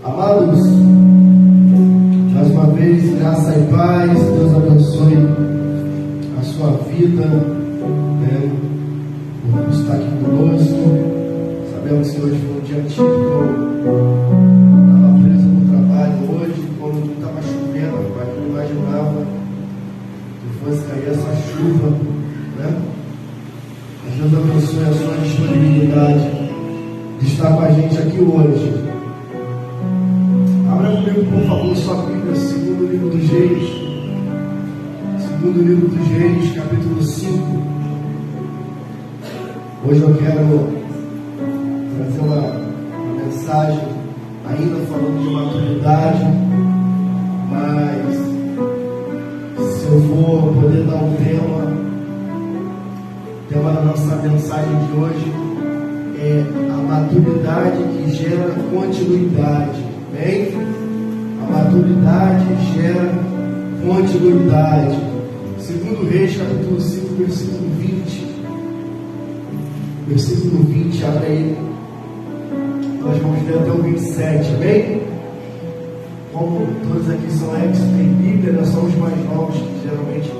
Amados, mais uma vez, graça e paz, Deus abençoe a sua vida, por estar aqui conosco. Sabemos que hoje foi um dia típico, estava preso no trabalho hoje, quando estava chovendo, mas não imaginava que fosse cair essa chuva, né? Mas Deus abençoe a sua disponibilidade de estar com a gente aqui hoje. Abra comigo, por favor, sua Bíblia, segundo livro dos Reis. Segundo livro dos Reis, capítulo 5. Hoje eu quero trazer uma mensagem ainda falando de maturidade, mas se eu for poder dar um tema da nossa mensagem de hoje é a maturidade que gera continuidade. Bem, a maturidade gera continuidade. Segundo Reis, capítulo 5, versículo 20. Versículo 20, abre aí. Nós vamos ler até o 27, amém? Como todos aqui são ex em Bíblia, nós somos mais novos que geralmente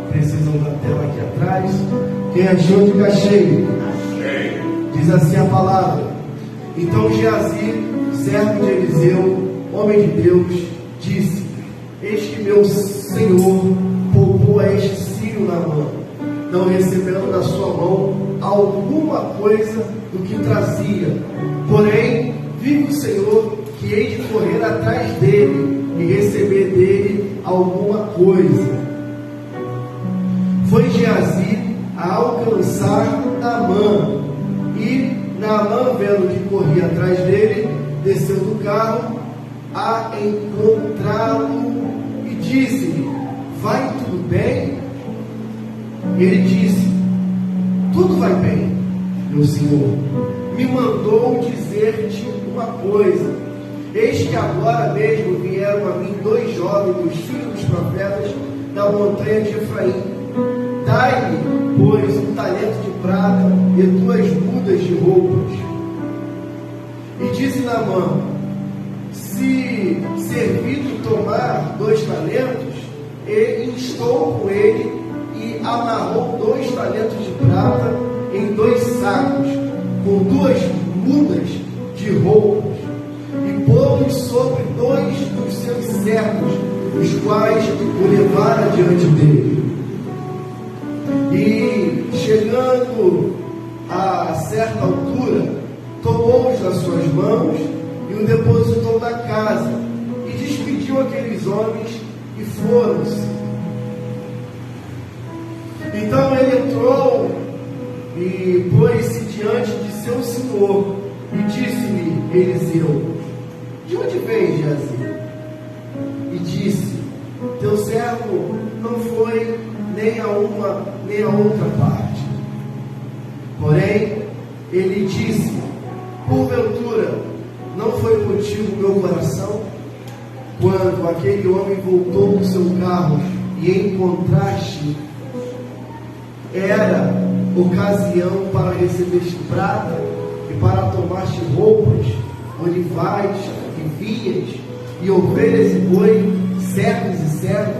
precisam da tela aqui atrás. Quem achou, diga cheio. Diz assim a palavra: Então Geazi, servo de Eliseu, homem de Deus, disse: Eis que meu senhor poupou a este sírio Naamã, não recebendo da sua mão alguma coisa do que trazia. Porém, vive o Senhor que hei de correr atrás dele e receber dele alguma coisa. Foi Geazi a alcançar Naamã, e Naamã, vendo que corria atrás dele, desceu do carro a encontrá-lo e disse-lhe: Vai tudo bem? Ele disse: Tudo vai bem, meu senhor. Me mandou dizer-te uma coisa: eis que agora mesmo vieram a mim 2 jovens dos filhos dos profetas da montanha de Efraim. Dai-me, pois, 1 talento de prata e 2 mudas de roupas. E disse Naamã: se servido tomar 2 talentos, e instou com ele e amarrou 2 talentos de prata em 2 sacos, com 2 mudas de roupas, e pô-los sobre 2 dos seus servos, os quais o levaram diante dele. E chegando a certa altura, tomou-os nas suas mãos e o depositou na casa, e despediu aqueles homens e foram-se. Então ele entrou e pôs-se diante de seu senhor, e disse-lhe Eliseu: De onde vem, Geazi? E disse: Teu servo não foi nem a uma nem a outra parte. Porém, ele disse: Porventura, não foi contigo meu coração, quando aquele homem voltou do seu carro e encontraste, era ocasião para receber-te prata e para tomar-te roupas, olivais e vinhas, e ovelhas e boi, servos e servas?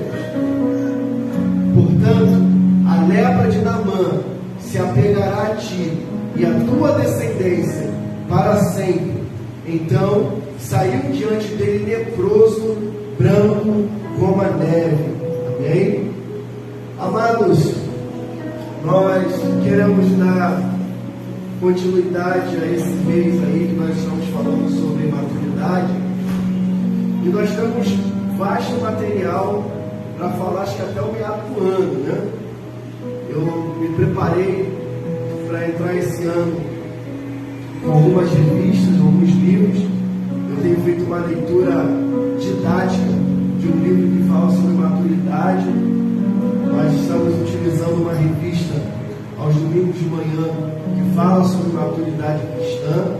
Portanto, a lepra de Naamã se apegará a ti e a tua descendência para sempre. Então saiu diante dele leproso, branco como a neve. Amém? Amados, nós queremos dar continuidade a esse mês aí que nós estamos falando sobre maturidade, e nós temos vasto material para falar, acho que até o meado do ano, né? Eu me preparei para entrar esse ano com algumas revistas, alguns livros. Eu tenho feito uma leitura didática de um livro que fala sobre maturidade. Nós estamos utilizando uma revista aos domingos de manhã que fala sobre maturidade cristã.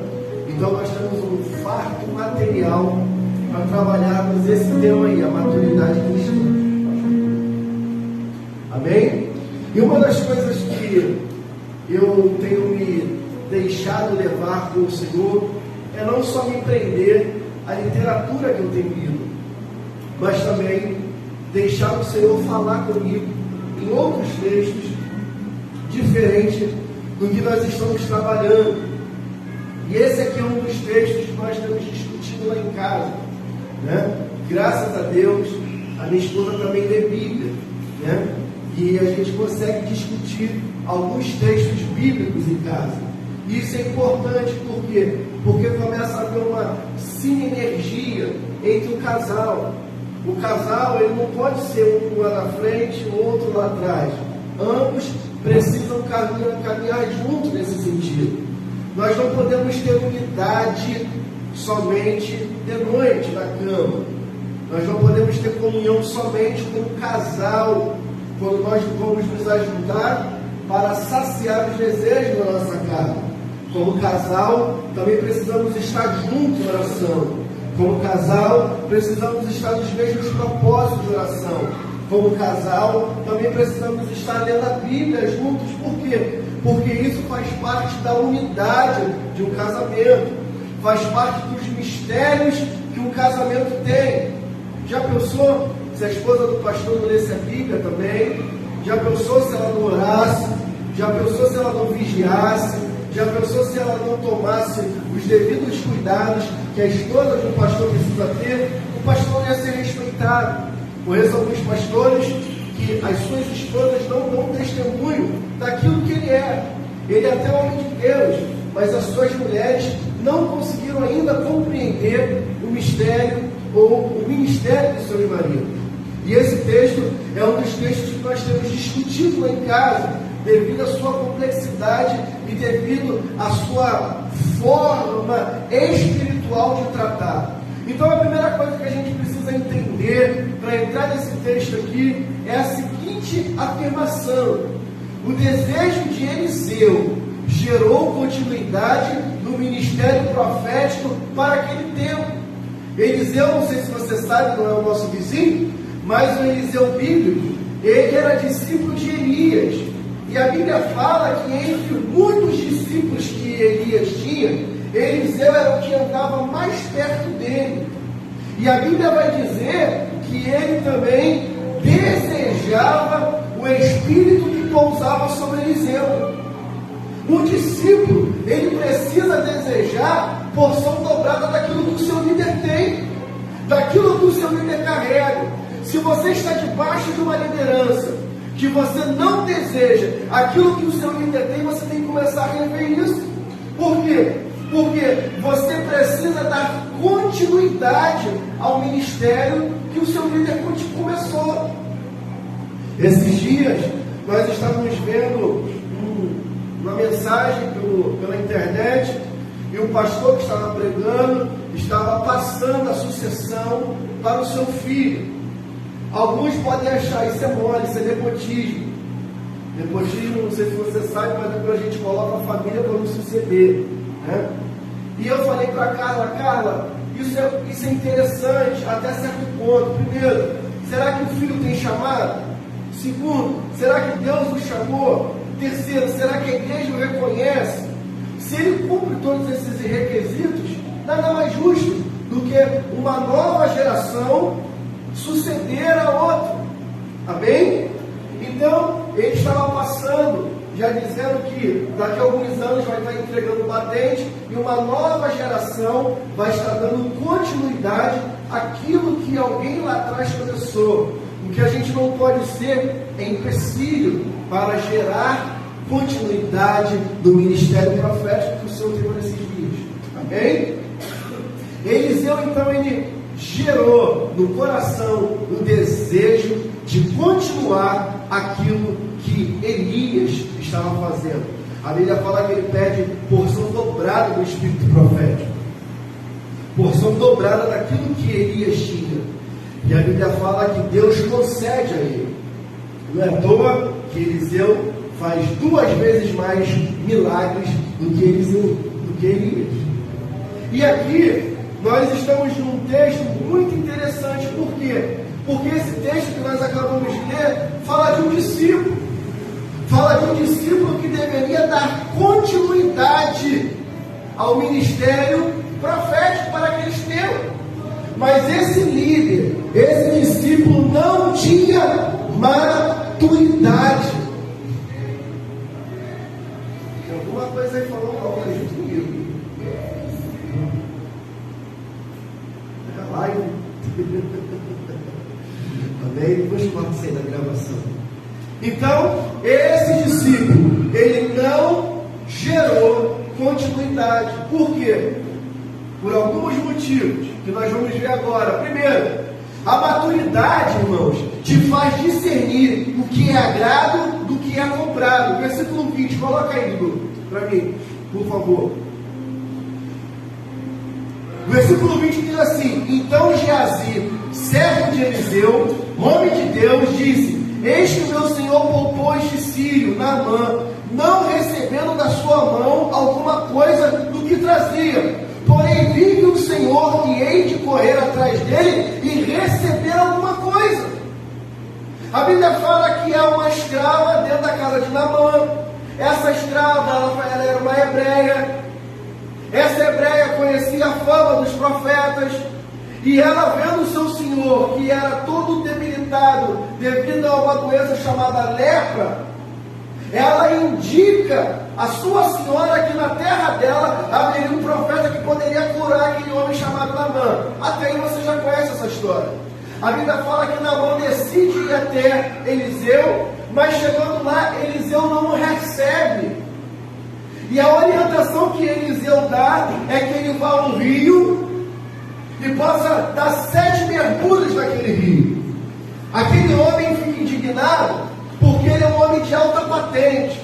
Então nós temos um farto material para trabalharmos esse tema aí, a maturidade cristã. Amém? E uma das coisas que eu tenho me deixado levar com o Senhor é não só me prender a literatura que eu tenho lido, mas também deixar o Senhor falar comigo em outros textos diferentes do que nós estamos trabalhando. E esse aqui é um dos textos que nós temos discutido lá em casa, né? Graças a Deus, a minha esposa também lê Bíblia, né? E a gente consegue discutir alguns textos bíblicos em casa. E isso é importante, por quê? Porque começa a haver uma sinergia entre o casal. O casal, ele não pode ser um lá na frente e o outro lá atrás. Ambos precisam caminhar juntos nesse sentido. Nós não podemos ter unidade somente de noite na cama. Nós não podemos ter comunhão somente como casal, quando nós vamos nos ajudar para saciar os desejos da nossa casa. Como casal, também precisamos estar juntos em oração. Como casal, precisamos estar nos mesmos propósitos de oração. Como casal, também precisamos estar lendo a Bíblia juntos. Por quê? Porque isso faz parte da unidade de um casamento. Faz parte dos mistérios que um casamento tem. Já pensou se a esposa do pastor não lesse a Bíblia também? Já pensou se ela não orasse? Já pensou se ela não vigiasse? Já pensou se ela não tomasse os devidos cuidados que a esposa de um pastor precisa ter? O pastor não ia ser respeitado. Conheço alguns pastores que as suas esposas não dão testemunho daquilo que ele é. Ele é até homem de Deus, mas as suas mulheres não conseguiram ainda compreender o mistério ou o ministério dos seus maridos. E esse texto é um dos textos que nós temos discutido lá em casa, devido à sua complexidade e devido à sua forma espiritual de tratar. Então a primeira coisa que a gente precisa entender para entrar nesse texto aqui é a seguinte afirmação: o desejo de Eliseu gerou continuidade no ministério profético para aquele tempo. Eliseu, não sei se você sabe, não é o nosso vizinho, mas o Eliseu bíblico, ele era discípulo de Elias. E a Bíblia fala que entre muitos discípulos que Elias tinha, Eliseu era o que andava mais perto dele. E a Bíblia vai dizer que ele também desejava o Espírito que pousava sobre Eliseu. Um discípulo, ele precisa desejar porção dobrada daquilo que o seu líder tem, daquilo que o seu líder carrega. Se você está debaixo de uma liderança que você não deseja aquilo que o seu líder tem, você tem que começar a rever isso. Por quê? Porque você precisa dar continuidade ao ministério que o seu líder começou. Esses dias, nós estávamos vendo uma mensagem pela internet, e o pastor que estava pregando estava passando a sucessão para o seu filho. Alguns podem achar isso é mole, isso é nepotismo. Nepotismo, não sei se você sabe, mas depois a gente coloca a família para não suceder, né? E eu falei para Carla, isso é interessante até certo ponto. Primeiro, será que o filho tem chamado? Segundo, será que Deus o chamou? Terceiro, será que a igreja o reconhece? Se ele cumpre todos esses requisitos, nada mais justo do que uma nova geração suceder a outra. Amém? Então, ele estava passando, já dizendo que daqui a alguns anos vai estar entregando patente e uma nova geração vai estar dando continuidade àquilo que alguém lá atrás começou. O que a gente não pode ser é empecilho para gerar continuidade do ministério profético que o Senhor tem nesses dias. Amém? Eliseu, então, ele gerou no coração o desejo de continuar aquilo que Elias estava fazendo. A Bíblia fala que ele pede porção dobrada do Espírito profético, porção dobrada daquilo que Elias tinha. E a Bíblia fala que Deus concede a ele. Não é à toa que Eliseu faz 2 vezes mais milagres do que Elias. E aqui nós estamos num texto muito interessante. Por quê? Porque esse texto que nós acabamos de ler fala de um discípulo. Fala de um discípulo que deveria dar continuidade ao ministério profético para aqueles tempos. mas esse líder, esse discípulo não tinha maturidade. Tem alguma coisa aí falando algo junto comigo? É live. Amém? Depois pode sair da gravação. Então, esse discípulo, ele não gerou continuidade. Por quê? Por alguns motivos que nós vamos ver agora. Primeiro, a maturidade, irmãos, te faz discernir o que é agrado do que é comprado. Versículo 20, coloca aí, Dudu, para mim, por favor. Versículo 20 diz assim: então Geazi, servo de Eliseu, homem de Deus, disse: eis que o meu senhor poupou este sírio, Naamã, não recebendo da sua mão alguma coisa do que trazia. Porém, vive o Senhor que hei de correr atrás dele e receber alguma coisa. A Bíblia fala que há uma escrava dentro da casa de Naamã. Essa escrava, ela era uma hebreia. Essa hebreia conhecia a fama dos profetas. E ela, vendo o seu senhor, que era todo debilitado devido a uma doença chamada lepra, ela indica a sua senhora que na terra dela haveria um profeta que poderia curar aquele homem chamado Naamã. Até aí você já conhece essa história. A Bíblia fala que Naamã decide ir até Eliseu, mas chegando lá, Eliseu não o recebe. E a orientação que Eliseu dá é que ele vá ao rio e possa dar 7 mergulhos naquele rio. Aquele homem fica indignado porque ele é um homem de alta patente,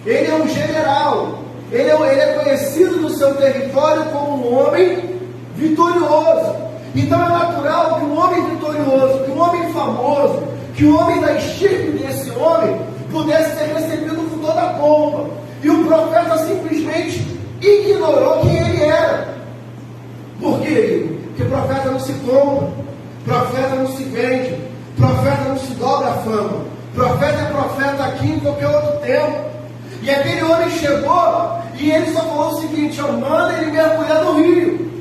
ele é um general, ele é conhecido no seu território como um homem vitorioso. Então é natural que um homem vitorioso, que um homem famoso, que o homem da estirpe desse homem pudesse ser recebido com toda a pompa. E o profeta simplesmente ignorou quem ele era. Por quê? Porque profeta não se compra, profeta não se vende, profeta não se dobra a fama. Profeta é profeta aqui em qualquer outro tempo. E aquele homem chegou e ele só falou o seguinte: manda ele mergulhar no rio.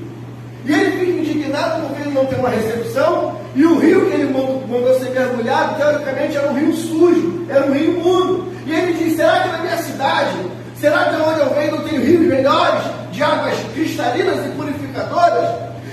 E ele fica indignado porque ele não tem uma recepção. E o rio que ele mandou ser mergulhado, teoricamente, era um rio sujo, era um rio imundo. E ele diz: será que na minha cidade, será que onde eu venho não tem rios melhores, de águas cristalinas e purificadoras?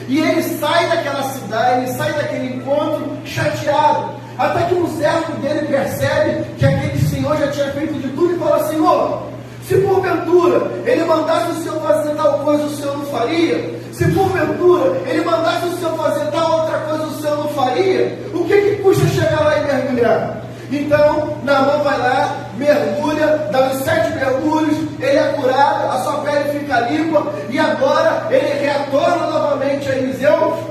E ele sai daquela cidade, ele sai daquele encontro chateado. Até que um servo dele percebe que aquele senhor já tinha feito de tudo e fala: Senhor, se porventura ele mandasse o senhor fazer tal coisa, o senhor não faria? Se porventura ele mandasse o senhor fazer tal outra coisa, o senhor não faria? O que custa chegar lá e mergulhar? Então, Naamã vai lá, mergulha, dá os 7 mergulhos, ele é curado, a sua pele fica limpa, e agora ele retorna novamente a Eliseu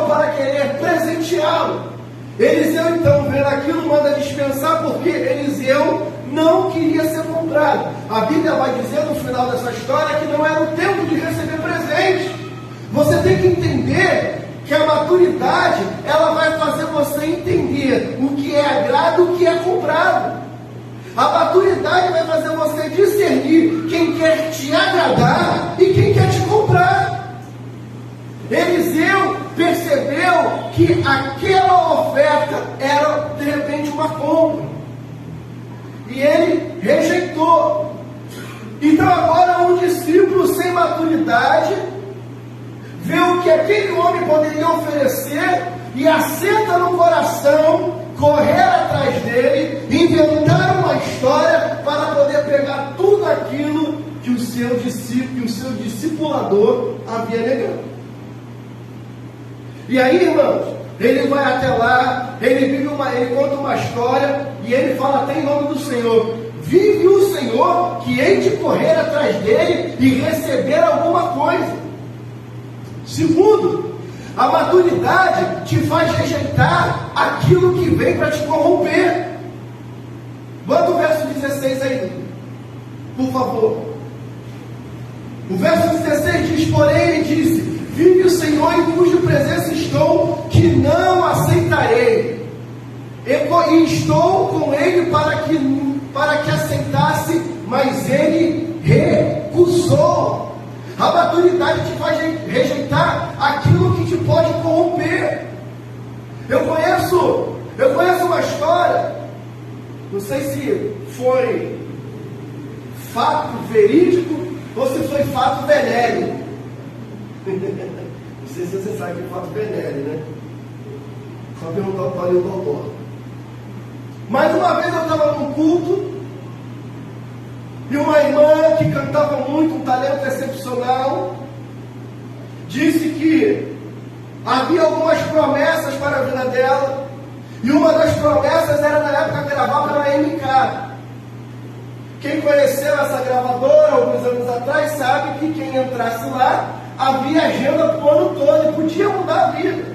para querer presenteá-lo. Eliseu, então, vendo aquilo, manda dispensar, porque Eliseu não queria ser comprado. A Bíblia vai dizer no final dessa história que não era o tempo de receber presente. Você tem que entender que a maturidade, ela vai fazer você entender o que é agrado e o que é comprado. A maturidade vai fazer você discernir quem quer te agradar e quem quer te comprar. Eliseu percebeu que aquela oferta era de repente uma compra, e ele rejeitou. Então agora um discípulo sem maturidade vê o que aquele homem poderia oferecer e assenta no coração correr atrás dele, inventar uma história para poder pegar tudo aquilo que o seu discípulo, que o seu discipulador havia negado. E aí, irmãos, ele vai até lá, ele conta uma história, e ele fala até em nome do Senhor: vive o Senhor que hei de correr atrás dele e receber alguma coisa. Segundo, a maturidade te faz rejeitar aquilo que vem para te corromper. Bota o verso 16 aí, por favor. O verso 16 diz: porém ele disse: vive o Senhor em cuja presença estou, que não aceitarei. E estou com ele para que aceitasse, mas ele recusou. A maturidade te faz rejeitar aquilo que te pode corromper. Eu conheço uma história, não sei se foi fato verídico ou se foi fato venéreo. Não sei se você sabe que é fato venéreo, né? Só perguntar para o doutor. Mas uma vez eu estava num culto e uma irmã que cantava muito, um talento excepcional, disse que havia algumas promessas para a vida dela, e uma das promessas era na época gravar pela MK. Quem conheceu essa gravadora alguns anos atrás sabe que quem entrasse lá havia agenda para o ano todo e podia mudar a vida.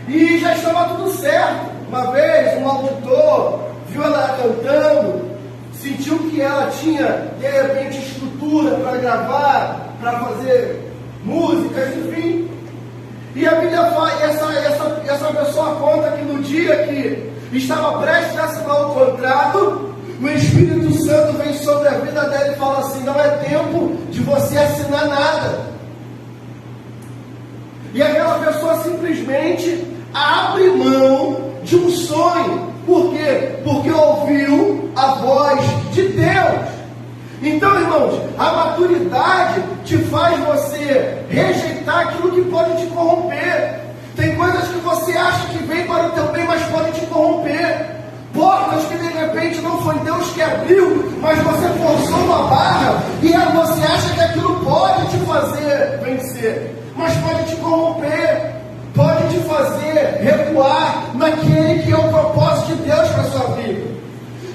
E já estava tudo certo. Uma vez um auditor viu ela cantando, sentiu que ela tinha de repente estrutura para gravar, para fazer músicas, enfim. E a Bíblia fala, essa pessoa conta que no dia que estava prestes a assinar o contrato, o Espírito Santo vem sobre a vida dela e fala assim: não é tempo de você assinar nada. E aquela pessoa simplesmente abre mão de um sonho. Por quê? Porque ouviu a voz de Deus. Então, irmãos, a maturidade te faz você rejeitar aquilo que pode te corromper. Tem coisas que você acha que vem para o teu bem, mas pode te corromper. Portas que de repente não foi Deus que abriu, mas você forçou uma barra e você acha que aquilo pode te fazer vencer, mas pode te corromper, pode te fazer recuar naquele que é o propósito de Deus para a sua vida.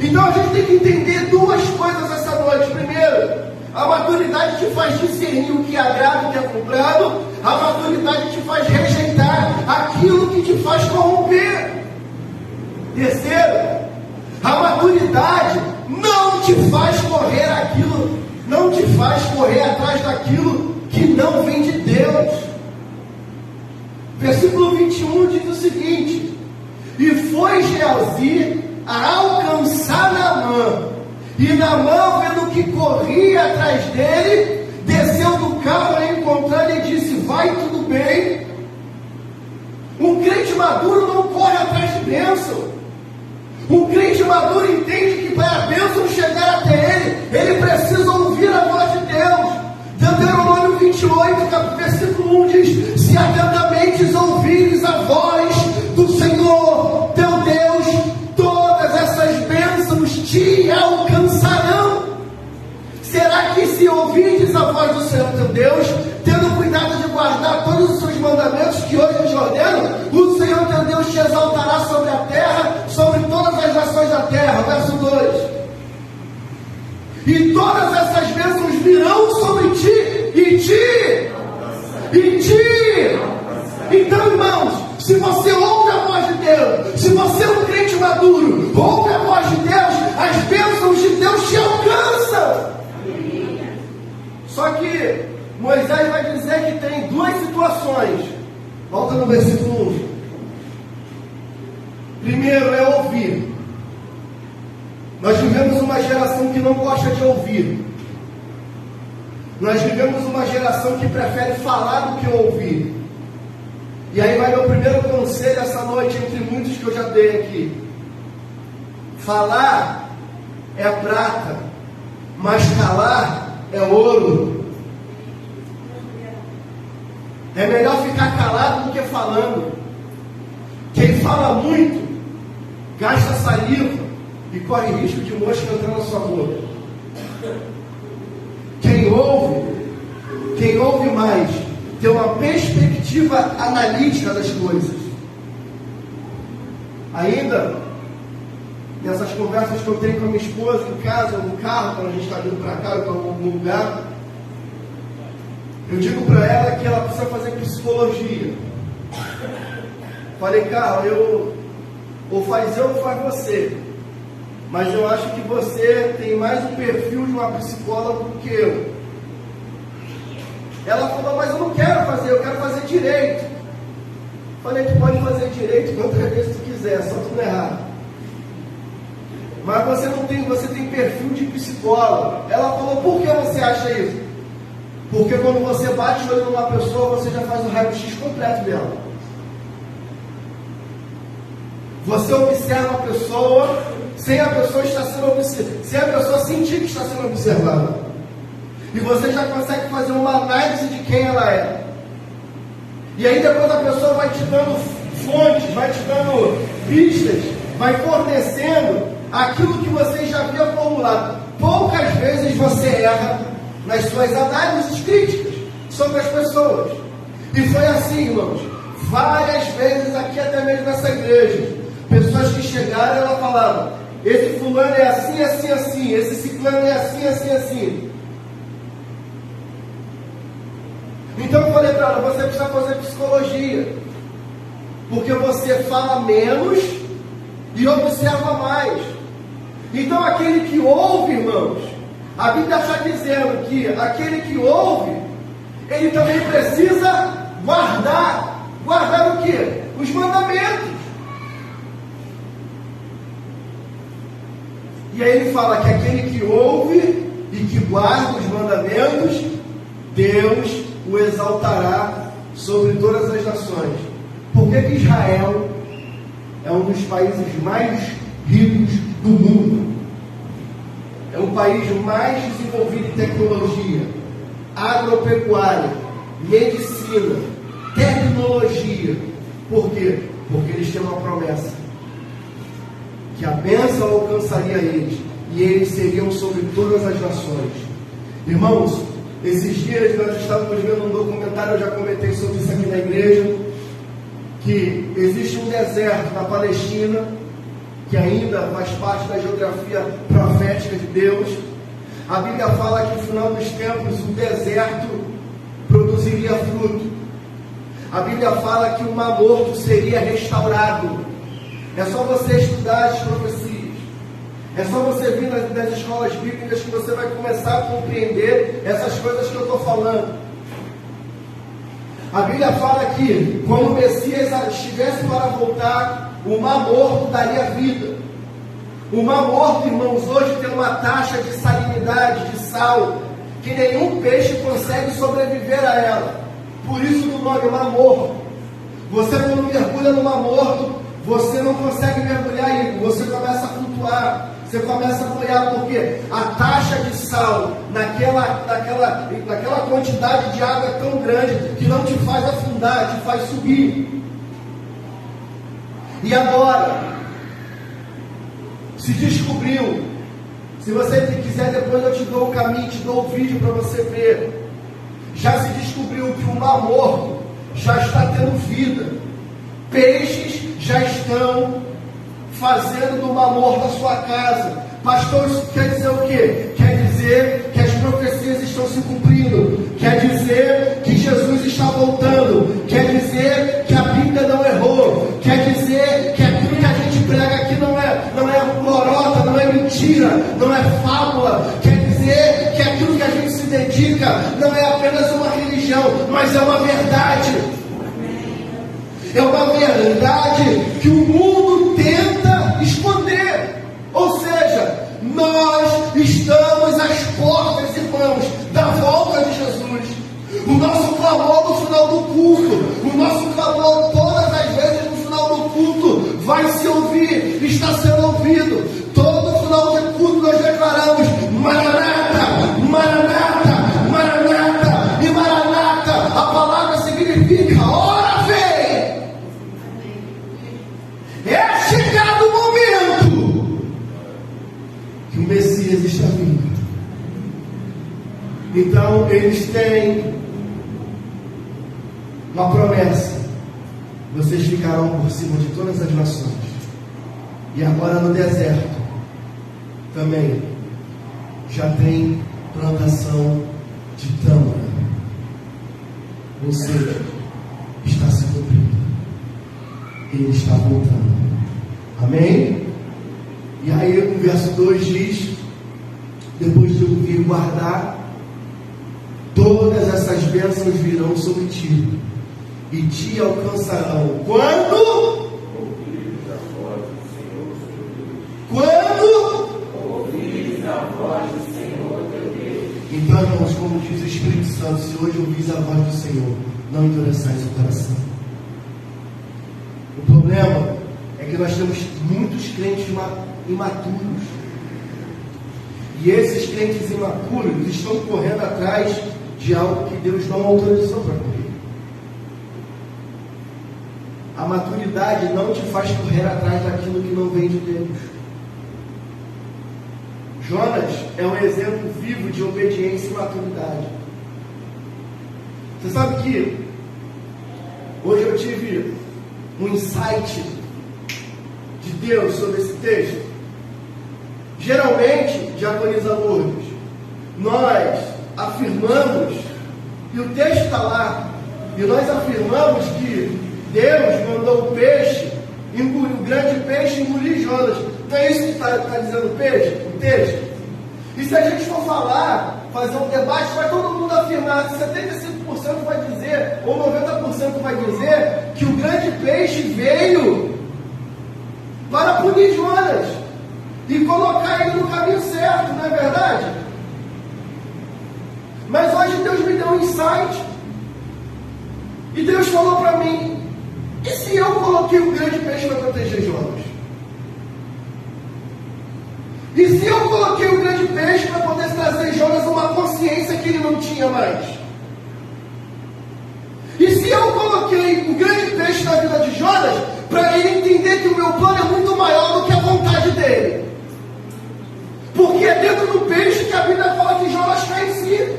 Então a gente tem que entender duas coisas essa noite. Primeiro, a maturidade te faz discernir o que é agrado e o que é contrário. A maturidade te faz rejeitar aquilo que te faz corromper. Terceiro, a maturidade não te faz correr aquilo, não te faz correr atrás daquilo que não vem de Deus. Versículo 21 diz o seguinte: e foi Geazi a alcançar Naamã, e Naamã, vendo que corria atrás dele, desceu do carro a encontrar e disse: vai tudo bem? Um crente maduro não corre atrás de bênção. Um crente maduro entende que para a bênção chegar até ele precisa ouvir a voz de Deus. Deuteronômio 28, versículo 1 diz: se atentamente ouvires a voz do Senhor teu Deus, todas essas bênçãos te alcançarão. Será que se ouvirdes a voz do Senhor teu Deus, tendo cuidado de guardar todos os seus mandamentos que hoje eu te ordeno, o Senhor teu Deus te exaltará sobre a terra, sobre todas as nações da terra? Verso 2: e todas essas bênçãos virão sobre ti, e ti. Então, irmãos, se você ouve a voz de Deus, se você é um crente maduro, ouve a voz de Deus, as bênçãos de Deus te alcançam. Só que Moisés vai dizer que tem duas situações. Volta no versículo 1. Primeiro é ouvir. Nós vivemos uma geração que não gosta de ouvir. Nós vivemos uma geração que prefere falar do que ouvir. E aí vai meu primeiro conselho essa noite, entre muitos que eu já dei aqui. Falar é prata, mas calar é ouro. É melhor ficar calado do que falando. Quem fala muito gasta saliva e corre risco de mosca entrar na sua boca. Quem ouve mais, tem uma perspectiva analítica das coisas. Ainda, nessas conversas que eu tenho com a minha esposa em casa, no carro, quando a gente está vindo para cá, para algum lugar, eu digo para ela que ela precisa fazer psicologia. Falei: Carla, ou faz eu ou faz você, mas eu acho que você tem mais um perfil de uma psicóloga do que eu. Ela falou: mas eu não quero fazer, eu quero fazer direito. Falei: tu pode fazer direito quantas vezes tu quiser, só tu não errar. Mas você tem perfil de psicóloga. Ela falou: por que você acha isso? Porque quando você bate o olho numa pessoa, você já faz o raio-x completo dela. Você observa a pessoa sem a pessoa estar sendo observada, sem a pessoa sentir que está sendo observada. E você já consegue fazer uma análise de quem ela é. E aí depois a pessoa vai te dando fontes, vai te dando pistas, vai fornecendo aquilo que você já havia formulado. Poucas vezes você erra nas suas análises críticas sobre as pessoas. E foi assim, irmãos, várias vezes aqui até mesmo nessa igreja. Pessoas que chegaram e ela falava: esse fulano é assim, assim, assim, esse ciclano é assim, assim, assim. Então eu falei para ela: você precisa fazer psicologia, porque você fala menos e observa mais. Então aquele que ouve, irmãos, a Bíblia está dizendo que aquele que ouve, ele também precisa guardar. Guardar o quê? Os mandamentos. E aí ele fala que aquele que ouve e que guarda os mandamentos, Deus o exaltará sobre todas as nações. Por que Israel é um dos países mais ricos do mundo? É o país mais desenvolvido em tecnologia, agropecuária, medicina, tecnologia. Por quê? Porque eles têm uma promessa, que a bênção alcançaria eles, e eles seriam sobre todas as nações. Irmãos, esses dias nós estávamos vendo um documentário, eu já comentei sobre isso aqui na igreja, que existe um deserto na Palestina, que ainda faz parte da geografia profética de Deus. A Bíblia fala que no final dos tempos o deserto produziria fruto. A Bíblia fala que o Mar Morto seria restaurado. É só você estudar as profecias. É só você vir nas escolas bíblicas que você vai começar a compreender essas coisas que eu estou falando. A Bíblia fala que quando o Messias estivesse para voltar, o Mar Morto daria vida. O Mar Morto, irmãos, hoje tem uma taxa de salinidade, de sal, que nenhum peixe consegue sobreviver a ela. Por isso o nome Mar Morto. Você quando mergulha no Mar Morto, você não consegue mergulhar aí, você começa a flutuar, você começa a boiar, porque a taxa de sal naquela quantidade de água é tão grande que não te faz afundar, te faz subir. E agora, se descobriu, se você quiser depois eu te dou o caminho, te dou o vídeo para você ver, já se descobriu que o Mar Morto já está tendo vida, peixes já estão fazendo do Mar Morto a sua casa. Pastor, isso quer dizer o quê? Quer dizer que as profecias estão se cumprindo, quer dizer que Jesus está voltando, quer dizer que a Bíblia não errou, quer dizer que aquilo que a gente prega aqui não é lorota, não é mentira, não é fábula, quer dizer que aquilo que a gente se dedica não é apenas uma religião, mas é uma verdade. É uma verdade que o mundo tenta esconder. Ou seja, nós estamos às portas, irmãos, da volta de Jesus. O nosso clamor no final do culto, o nosso clamor todas as vezes no final do culto vai se ouvir, está sendo ouvido. Todo final de culto nós declaramos: Maranata, Maranata, Maranata. E Maranata, a palavra significa hora vem. É chegado o momento que o Messias está vindo. Então eles têm uma promessa: vocês ficarão por cima de todas as nações. E agora no deserto também já tem plantação de tâmara, ou seja, está se cumprindo. Ele está voltando. Amém? E aí o verso 2 diz: depois de eu vir guardar, todas essas bênçãos virão sobre ti e te alcançarão. Quando? Quando? Ouvires a voz do Senhor teu Deus. Então, irmãos, como diz o Espírito Santo, se hoje ouvis a voz do Senhor, não endureçais o coração. O problema é que nós temos muitos crentes imaturos. E esses crentes imaturos estão correndo atrás de algo que Deus não autorizou para correr. A maturidade não te faz correr atrás daquilo que não vem de Deus. Jonas é um exemplo vivo de obediência e maturidade. Você sabe que hoje eu tive um insight de Deus sobre esse texto. Geralmente, diaconisa Lourdes, nós afirmamos, e o texto está lá, e nós afirmamos que Deus mandou o peixe, o grande peixe engolir Jonas. Não é isso que está dizendo o texto? E se a gente for falar, fazer um debate, vai todo mundo afirmar, 75% vai dizer, ou 90% vai dizer, que o grande peixe veio para punir Jonas e colocar ele no caminho certo, não é verdade? Mas hoje Deus me deu um insight, e Deus falou para mim, e se eu coloquei o grande peixe para proteger Jonas? E se eu coloquei o grande peixe para poder trazer Jonas uma consciência que ele não tinha mais? E se eu coloquei o grande peixe na vida de Jonas para ele entender que o meu plano é muito maior do que a vontade dele? Porque é dentro do peixe que a Bíblia fala que Jonas cai em si.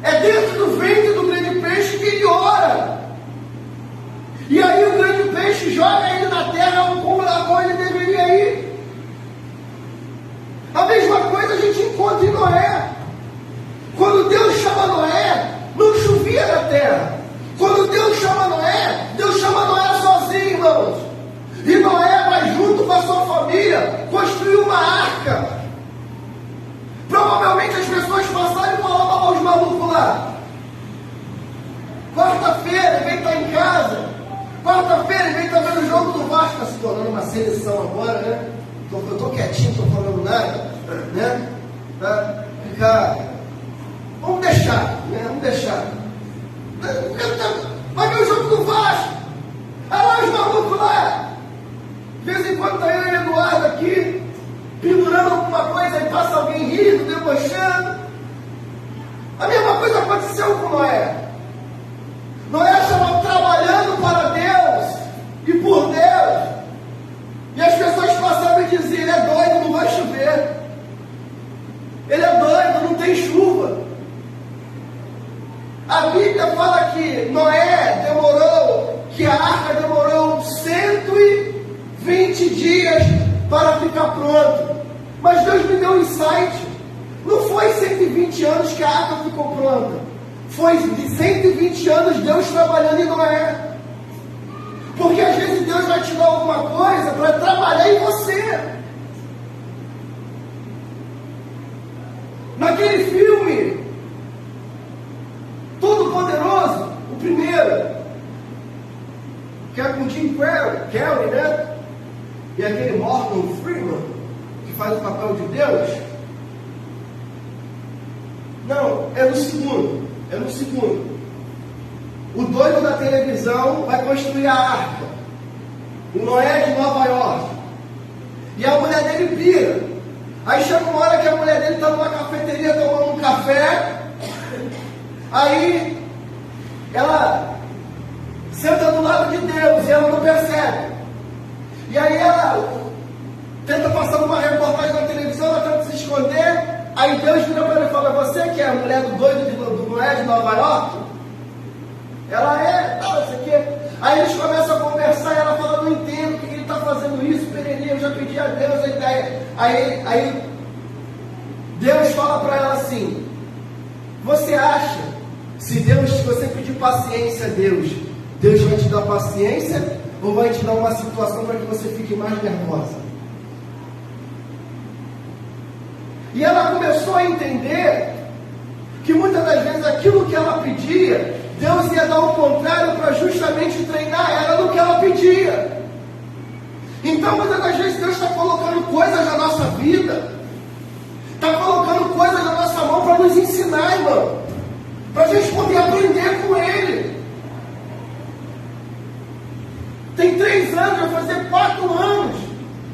É dentro do ventre do grande peixe que ele ora. E aí o grande peixe joga ele na terra como na qual ele deveria ir. A mesma coisa a gente encontra em Noé. Quando Deus chama Noé, não chovia na terra. Quando Deus chama Noé sozinho, irmãos. E Noé vai junto com a sua família construir uma arca. Provavelmente as pessoas passaram e falavam aos malucos lá. Quarta-feira, ele vem estar em casa. Quarta-feira, ele vem estar vendo o jogo do Vasco. Está se tornando uma seleção agora, né? Eu estou quietinho, não estou falando nada, né? Para ficar. Vamos deixar, né? Vamos deixar. Vai ver o jogo do Vasco. Olha lá os malucos lá. De vez em quando está eu e o Eduardo aqui, pendurando alguma coisa, aí passa alguém rindo, debochando. A mesma coisa aconteceu com Noé. Noé estava trabalhando para Deus e por Deus. E as pessoas passavam e diziam, ele é doido, não vai chover. Ele é doido, não tem chuva. A Bíblia fala que Noé que a arca demorou 120 dias para ficar pronto. Mas Deus me deu um insight. Não foi 120 anos que a arca ficou pronta. Foi de 120 anos Deus trabalhando em Noé. Porque às vezes Deus vai te dar alguma coisa para trabalhar em você. Naquele filme Todo Poderoso, o primeiro, que é com Jim Carrey, né? E aquele Morgan Freeman, que faz o papel de Deus. Não, é no segundo. O doido da televisão vai construir a arca. O Noé de Nova York. E a mulher dele pira. Aí chega uma hora que a mulher dele está numa cafeteria tomando um café. Aí ela senta do lado de Deus e ela não percebe. E aí ela tenta passar uma reportagem na televisão, ela tenta se esconder. Aí Deus vira para ela e fala, você que é a mulher do doido do Noé de Nova York? Ela é, não sei o quê. Aí eles começam a conversar e ela fala, não entendo porque ele está fazendo isso, pererinha, eu já pedi a Deus a ideia. Aí Deus fala para ela assim, você acha, se você pedir paciência a Deus vai te dar paciência ou vai te dar uma situação para que você fique mais nervosa? E ela começou a entender que muitas das vezes aquilo que ela pedia, Deus ia dar o contrário para justamente treinar ela no que ela pedia. Então muitas das vezes Deus está colocando coisas na nossa vida, está colocando coisas na nossa mão para nos ensinar, irmão, para a gente poder aprender com Ele. Tem 3 anos, vai fazer 4 anos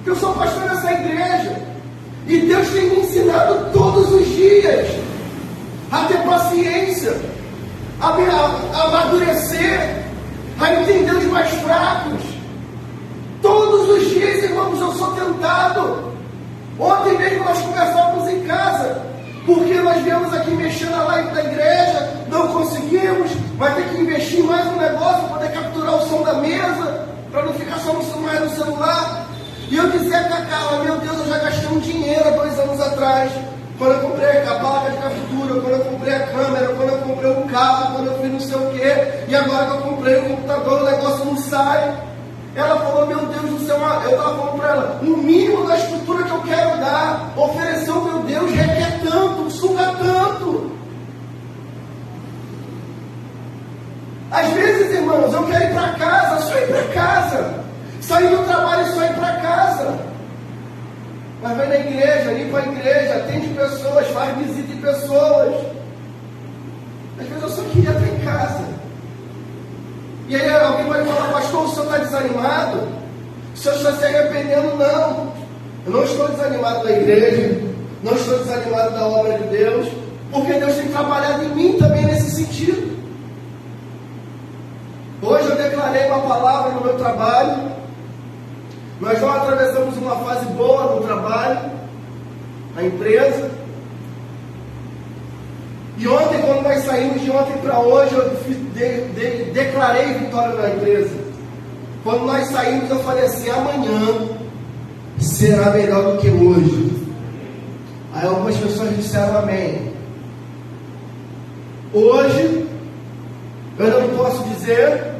que eu sou pastor nessa igreja. E Deus tem me ensinado todos os dias a ter paciência, a amadurecer, a entender os mais fracos. Todos os dias, irmãos, eu sou tentado. Ontem mesmo nós conversávamos em casa, porque nós viemos aqui mexendo na live da igreja, não conseguimos, vai ter que investir mais no negócio para poder capturar o som da mesa, para não ficar só mais no celular. E eu dizia com a Carla, meu Deus, eu já gastei um dinheiro há 2 anos atrás, quando eu comprei a placa de captura, quando eu comprei a câmera, quando eu comprei o carro, quando eu fiz não sei o quê, e agora que eu comprei o computador, o negócio não sai. Ela falou, meu Deus do céu, eu estava falando para ela, o mínimo da estrutura que eu quero dar, oferecer ao meu Deus, requer tanto, suga tanto. Às vezes, irmãos, eu quero ir para casa, só ir para casa. Sair do trabalho e só ir para casa. Mas vai na igreja, limpa a igreja, atende pessoas, faz visita em pessoas. Às vezes eu só queria estar em casa. E aí alguém vai falar, pastor, o senhor está desanimado? O senhor está se arrependendo? Não. Eu não estou desanimado da igreja, não estou desanimado da obra de Deus, porque Deus tem trabalhado em mim também nesse sentido. Hoje eu declarei uma palavra no meu trabalho. Nós já atravessamos uma fase boa no trabalho, na empresa. E ontem, quando nós saímos de ontem para hoje, eu declarei vitória na empresa. Quando nós saímos, eu falei assim, amanhã será melhor do que hoje. Aí algumas pessoas disseram amém. Hoje, eu não posso dizer,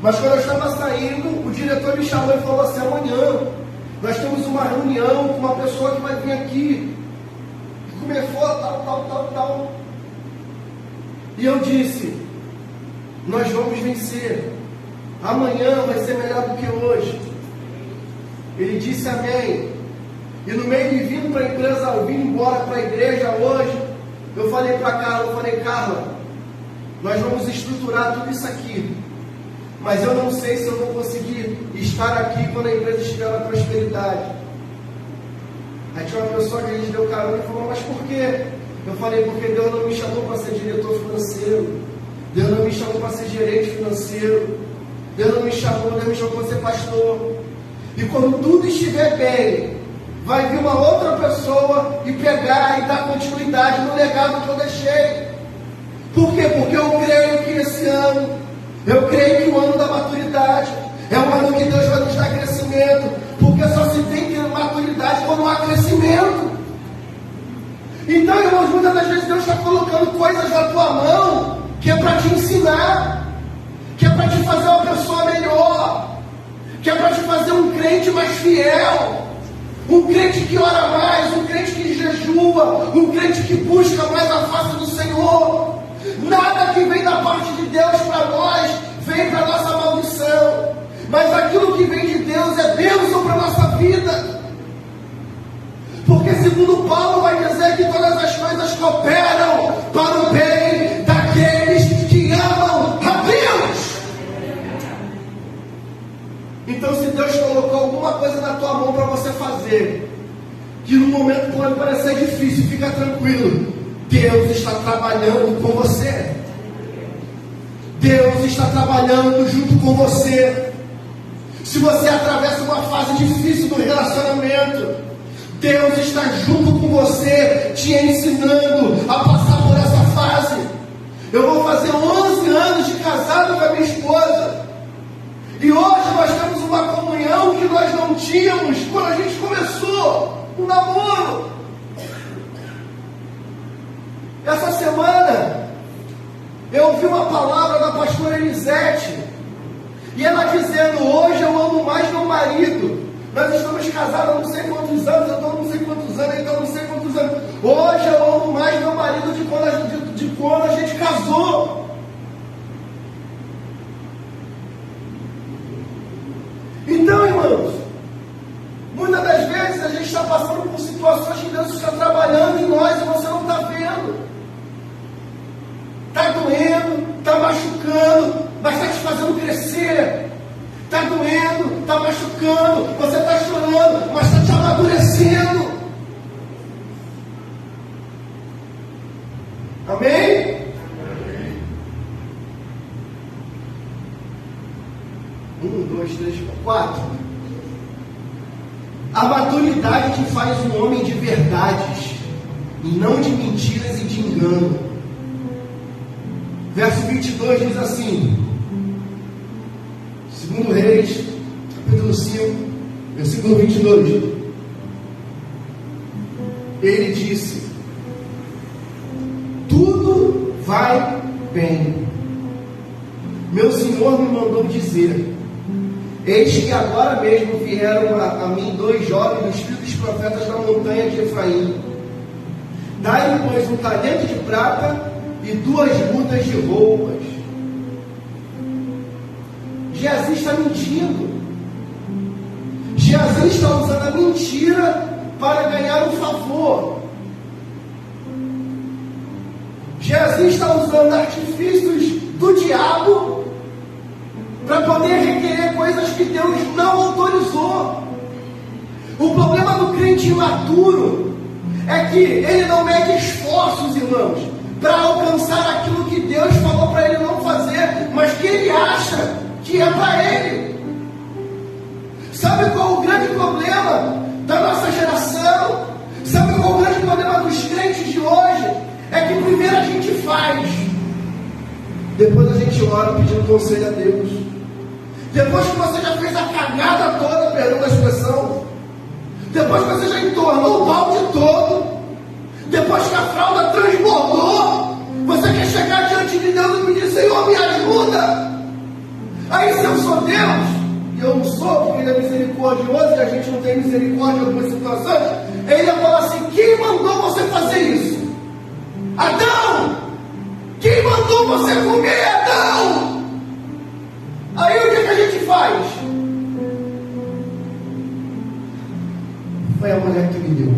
mas quando eu estava saindo, o diretor me chamou e falou assim, amanhã nós temos uma reunião com uma pessoa que vai vir aqui. E começou tal. E eu disse, nós vamos vencer. Amanhã vai ser melhor do que hoje. Ele disse amém. E no meio de vindo para a empresa, vindo embora para a igreja hoje, eu falei para Carla, Carla, nós vamos estruturar tudo isso aqui. Mas eu não sei se eu vou conseguir estar aqui quando a empresa estiver na prosperidade. Aí tinha uma pessoa que a gente deu carona e falou, mas por quê? Eu falei, porque Deus não me chamou para ser diretor financeiro. Deus não me chamou para ser gerente financeiro. Deus não me chamou, Deus me chamou para ser pastor. E quando tudo estiver bem, vai vir uma outra pessoa e pegar e dar continuidade no legado que eu deixei. Por quê? Porque eu creio que esse ano, eu creio que o ano da maturidade é um ano que Deus vai nos dar crescimento, porque só se tem maturidade quando há crescimento. Então, irmãos, muitas das vezes Deus está colocando coisas na tua mão que é para te ensinar, que é para te fazer uma pessoa melhor, que é para te fazer um crente mais fiel, um crente que ora mais, um crente que jejua, um crente que busca mais a face do Senhor. Nada que vem da parte de Deus para nós vem para nossa maldição, mas aquilo que vem de Deus é bênção para a nossa vida. Porque segundo Paulo vai dizer que todas as coisas cooperam para o bem daqueles que amam a Deus. Então, se Deus colocou alguma coisa na tua mão para você fazer, que no momento pode parecer difícil, fica tranquilo, Deus está trabalhando com você. Deus está trabalhando junto com você. Se você atravessa uma fase difícil do relacionamento, Deus está junto com você, te ensinando a passar por essa fase. Eu vou fazer 11 anos de casado com a minha esposa. E hoje nós temos uma comunhão que nós não tínhamos quando a gente começou o namoro. Essa semana eu ouvi uma palavra da pastora Elisete, e ela dizendo, hoje eu amo mais meu marido. Nós estamos casados há não sei quantos anos, eu estou não sei quantos anos, então não sei quantos anos. Hoje eu amo mais meu marido de quando a gente casou. Então, irmãos, muitas das vezes a gente está passando por situações que Deus está trabalhando em nós e você não está vendo. machucando, mas está te fazendo crescer. Está doendo, está machucando, você está chorando, mas está te amadurecendo. Amém? 1, 2, 3, 4. A maturidade te faz um homem de verdades, e não de mentiras e de engano. Verso 22 diz assim, 2 Reis, capítulo 5, versículo 22. Ele disse: tudo vai bem. Meu Senhor me mandou dizer: eis que agora mesmo vieram a mim 2 jovens dos filhos dos profetas da montanha de Efraim. Dai-lhe, pois, 1 talento de prata e 2 mudas de roupas. Geazi está mentindo. Geazi está usando a mentira para ganhar um favor. Geazi está usando artifícios do diabo para poder requerer coisas que Deus não autorizou. O problema do crente imaturo é que ele não mede esforços, irmãos, para alcançar aquilo que Deus falou para ele não fazer, mas que ele acha que é para ele. Sabe qual é o grande problema da nossa geração? Sabe qual é o grande problema dos crentes de hoje? É que primeiro a gente faz, depois a gente ora pedindo conselho a Deus. Depois que você já fez a cagada toda, perdão da expressão, depois que você já entornou o balde todo, depois que a fralda transbordou, você quer chegar diante de Deus e pedir: Senhor, me ajuda. Aí, se eu sou Deus, e eu não sou, porque Ele é misericordioso e a gente não tem misericórdia em algumas situações, Ele ia falar assim: quem mandou você fazer isso? Adão! Quem mandou você comer, Adão? Aí o que a gente faz? Foi a mulher que me deu.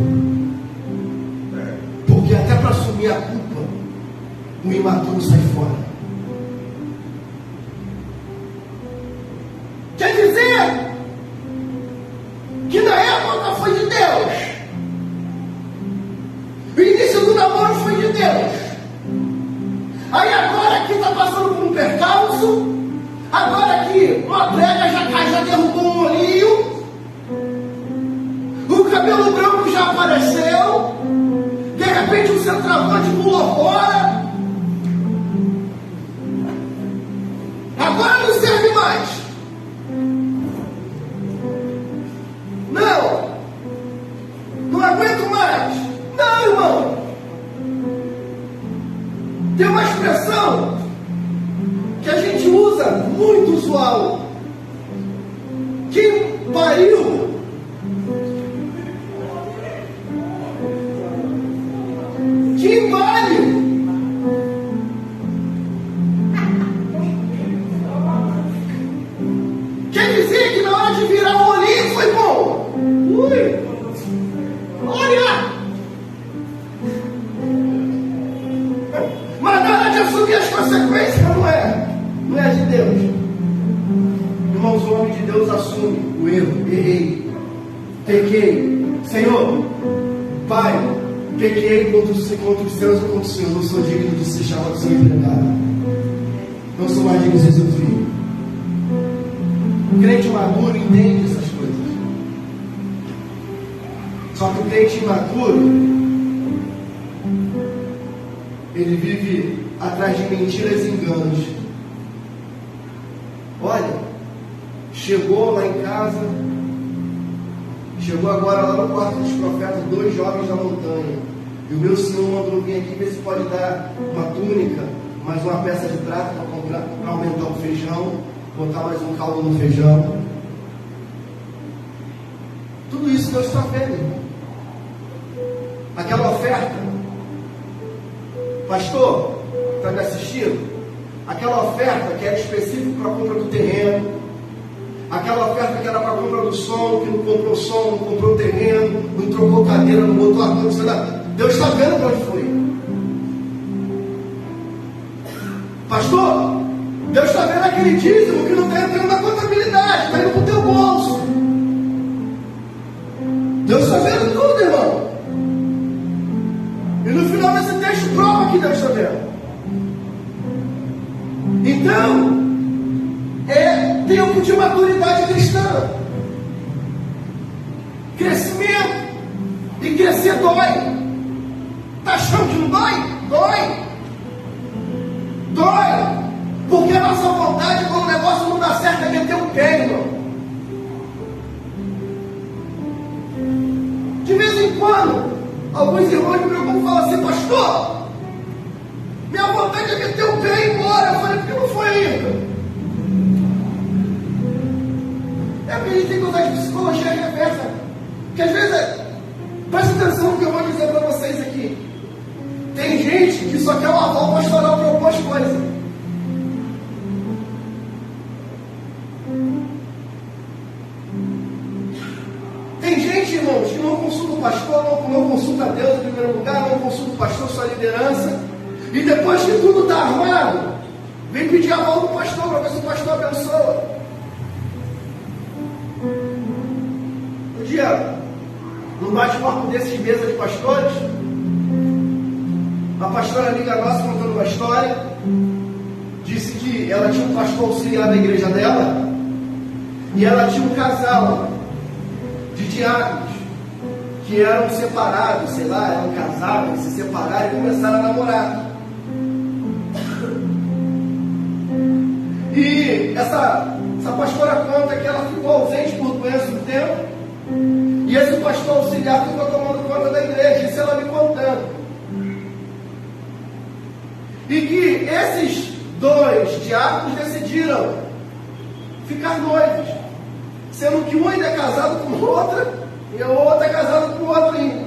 Porque até para assumir a culpa, o imaturo sai fora. Quer dizer que na época foi de Deus. O início do namoro foi de Deus. Aí agora que está passando por um percalço, agora que uma prega já derrubou um olhinho, o cabelo branco já apareceu, de repente o centroavante pulou fora, agora não serve mais. Não aguento mais. Não, irmão. Tem uma expressão que a gente usa muito usual: quem pariu que vale. Quer dizer que na hora de virar o olhinho foi bom. Ui, olha! Mas na hora de assumir as consequências não é de Deus. Irmãos, o homem de Deus assume o erro. Errei, pequei. Senhor, Pai, pequei contra os céus e contra o Senhor. Não sou digno de ser chamado seu empregado. Não sou mais digno de ser seu filho. O crente maduro entende essas coisas. Só que o crente imaturo, ele vive atrás de mentiras e enganos. Olha, chegou lá em casa, chegou agora lá no quarto dos profetas 2 jovens da montanha, e o meu Senhor mandou vir aqui ver se pode dar uma túnica, mais uma peça de prata para comprar, para aumentar o feijão, botar mais um caldo no feijão. Tudo isso Deus está vendo, irmão. Aquela oferta, pastor, está me assistindo? Aquela oferta que era específica para a compra do terreno, aquela oferta que era para a compra do som, que não comprou som, não comprou terreno, não trocou cadeira, não botou ar-condicionado. Deus está vendo para onde foi. Pastor, Deus está vendo aquele dízimo que não está entrando na contabilidade, está indo para o teu bolso. Deus está vendo tudo, irmão. E no final desse texto prova que Deus está vendo. Então, é tempo de maturidade cristã. Crescimento. E crescer dói. Está achando que não dói? Dói. Dói. Porque a nossa vontade, quando o negócio não dá certo, é meter o pé, irmão. De vez em quando, alguns irmãos me preocupam e falam assim: pastor, minha vontade é meter o pé e ir embora. Eu falei: por que não foi ainda? É porque a gente tem que usar de psicologia reversa. Porque às vezes, presta atenção no que eu vou dizer para vocês aqui. Tem gente que só quer um aval pastoral para algumas coisas. Tem gente, irmãos, que não consulta o pastor, não consulta Deus em primeiro lugar, não consulta o pastor, sua liderança. E depois que tudo está armado, vem pedir aval do pastor para ver se o pastor abençoa. Um dia, num bate-papo desses de mesa de pastores, a pastora amiga nossa contando uma história, disse que ela tinha um pastor auxiliar na igreja dela, e ela tinha um casal de diáconos que eram separados, sei lá, eram casados, se separaram e começaram a namorar. E essa pastora conta que ela ficou ausente por doença do tempo, e esse pastor auxiliar ficou tomando conta da igreja. Isso ela me contando. E que esses dois diáconos decidiram ficar noivos, sendo que um ainda é casado com outra e a outra é casada com outro ainda.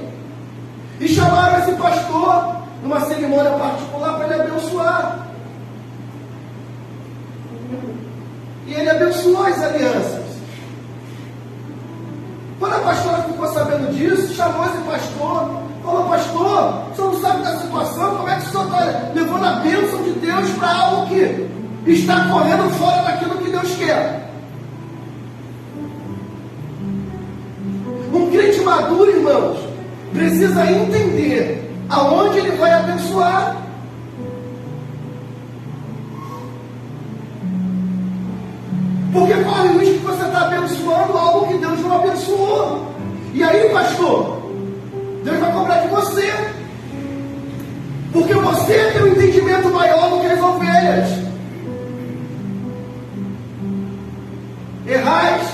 E chamaram esse pastor numa cerimônia particular para ele abençoar. E ele abençoou as alianças. Quando a pastora ficou sabendo disso, chamou esse pastor, falou: pastor, o senhor não sabe da situação, como é que o senhor está levando a bênção de Deus para algo que está correndo fora daquilo que Deus quer? Um crente maduro, irmãos, precisa entender aonde ele vai abençoar. Porque corre o risco que você está abençoando algo que Deus não abençoou. E aí, pastor, Deus vai cobrar de você. Porque você tem um entendimento maior do que as ovelhas. Errais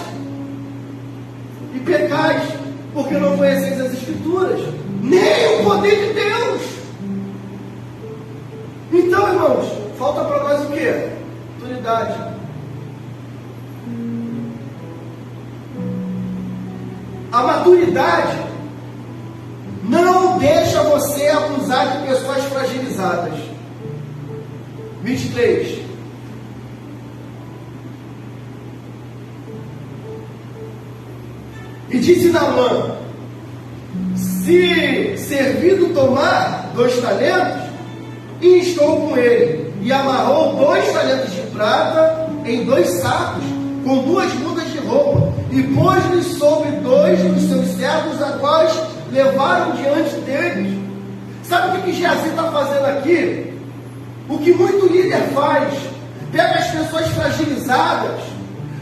e pecais, porque não conheceis as Escrituras, nem o poder de Deus. Então, irmãos, falta para nós o quê? Autoridade. A maturidade não deixa você abusar de pessoas fragilizadas. 23. E disse Naamã: se servido tomar 2 talentos, e estou com ele. E amarrou 2 talentos de prata em 2 sacos, com 2 mudas de roupa, e pôs-lhe sobre 2 dos seus servos, a quais levaram diante deles. Sabe o que Geazi está fazendo aqui? O que muito líder faz: pega as pessoas fragilizadas,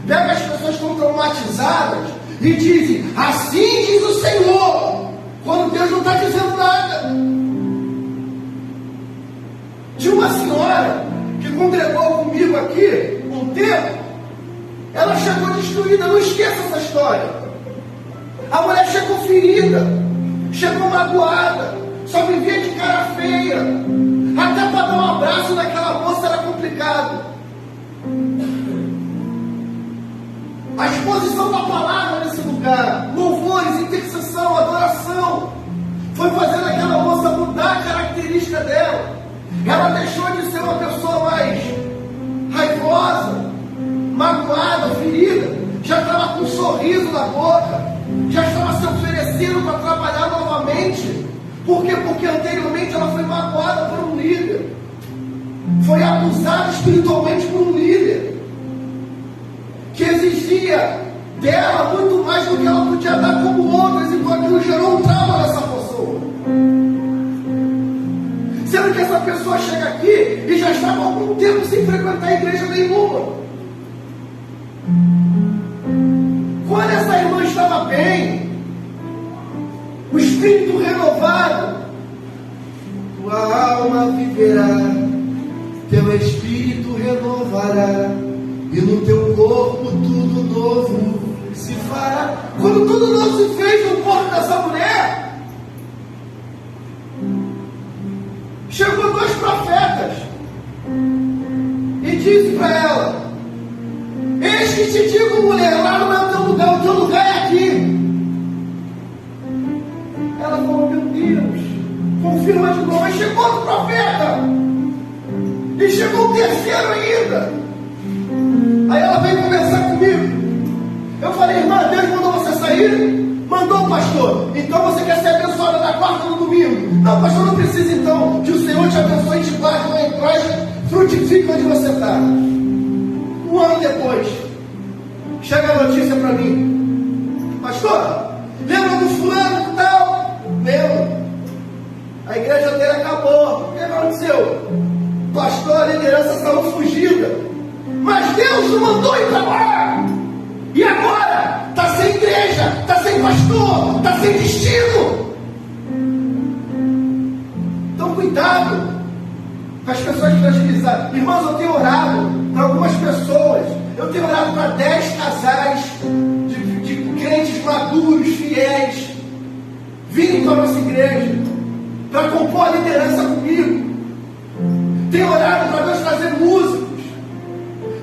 pega as pessoas que estão traumatizadas e dizem: assim diz o Senhor, quando Deus não está dizendo nada. Tinha uma senhora que congregou comigo aqui um tempo. Ela chegou destruída. Não esqueça essa história. A mulher chegou ferida, chegou magoada, só vivia de cara feia. Até para dar um abraço naquela moça era complicado. A exposição da palavra nesse lugar, louvores, intercessão, adoração, foi fazendo aquela moça mudar a característica dela. Ela deixou de ser uma pessoa mais raivosa, magoada, ferida, já estava com um sorriso na boca, já estava se oferecendo para trabalhar novamente. Por quê? Porque anteriormente ela foi magoada por um líder, foi abusada espiritualmente por um líder, que exigia dela muito mais do que ela podia dar como outras, então aquilo gerou um trauma nessa pessoa. Sendo que essa pessoa chega aqui e já estava há algum tempo sem frequentar igreja nenhuma. Quando essa irmã estava bem, o espírito renovado, tua alma viverá, teu espírito renovará, e no teu corpo tudo novo se fará. Quando tudo novo se fez no corpo dessa mulher, chegou 2 profetas e disse para ela: eis que te digo, mulher, lá não é o teu lugar, o teu lugar é aqui. Ela falou: meu Deus, confirma de novo. Aí chegou outro profeta, e chegou o terceiro ainda. Aí ela veio conversar comigo. Eu falei: irmã, Deus mandou você sair? Mandou, pastor. Então você quer ser abençoada da quarta no domingo? Não, pastor, não precisa então. Que o Senhor te abençoe e te guarde, frutifique onde você está. 1 ano depois, chega a notícia para mim: pastor, lembra do fulano e tal? Lembro. A igreja dele acabou. O que aconteceu? Pastor, a liderança saiu fugida. Mas Deus o mandou ir para lá. E agora? Está sem igreja, está sem pastor, está sem destino. Então cuidado com as pessoas fragilizadas. Irmãos, eu tenho orado para algumas pessoas. Eu tenho orado para 10 casais de crentes maduros, fiéis, virem para a nossa igreja para compor a liderança comigo. Tenho orado para Deus trazer músicos.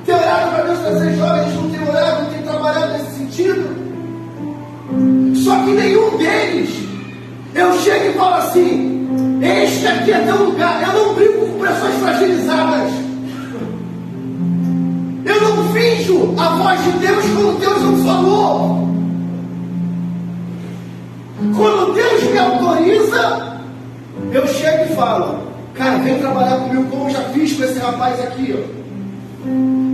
Tenho orado para Deus trazer jovens. Não tenho orado, não tenho trabalhado nesse sentido. Só que nenhum deles eu chego e falo assim: este aqui é teu lugar. Eu não brinco com pessoas fragilizadas. Eu não finjo a voz de Deus quando Deus não falou. Quando Deus me autoriza, eu chego e falo: cara, vem trabalhar comigo, como eu já fiz com esse rapaz aqui, ó.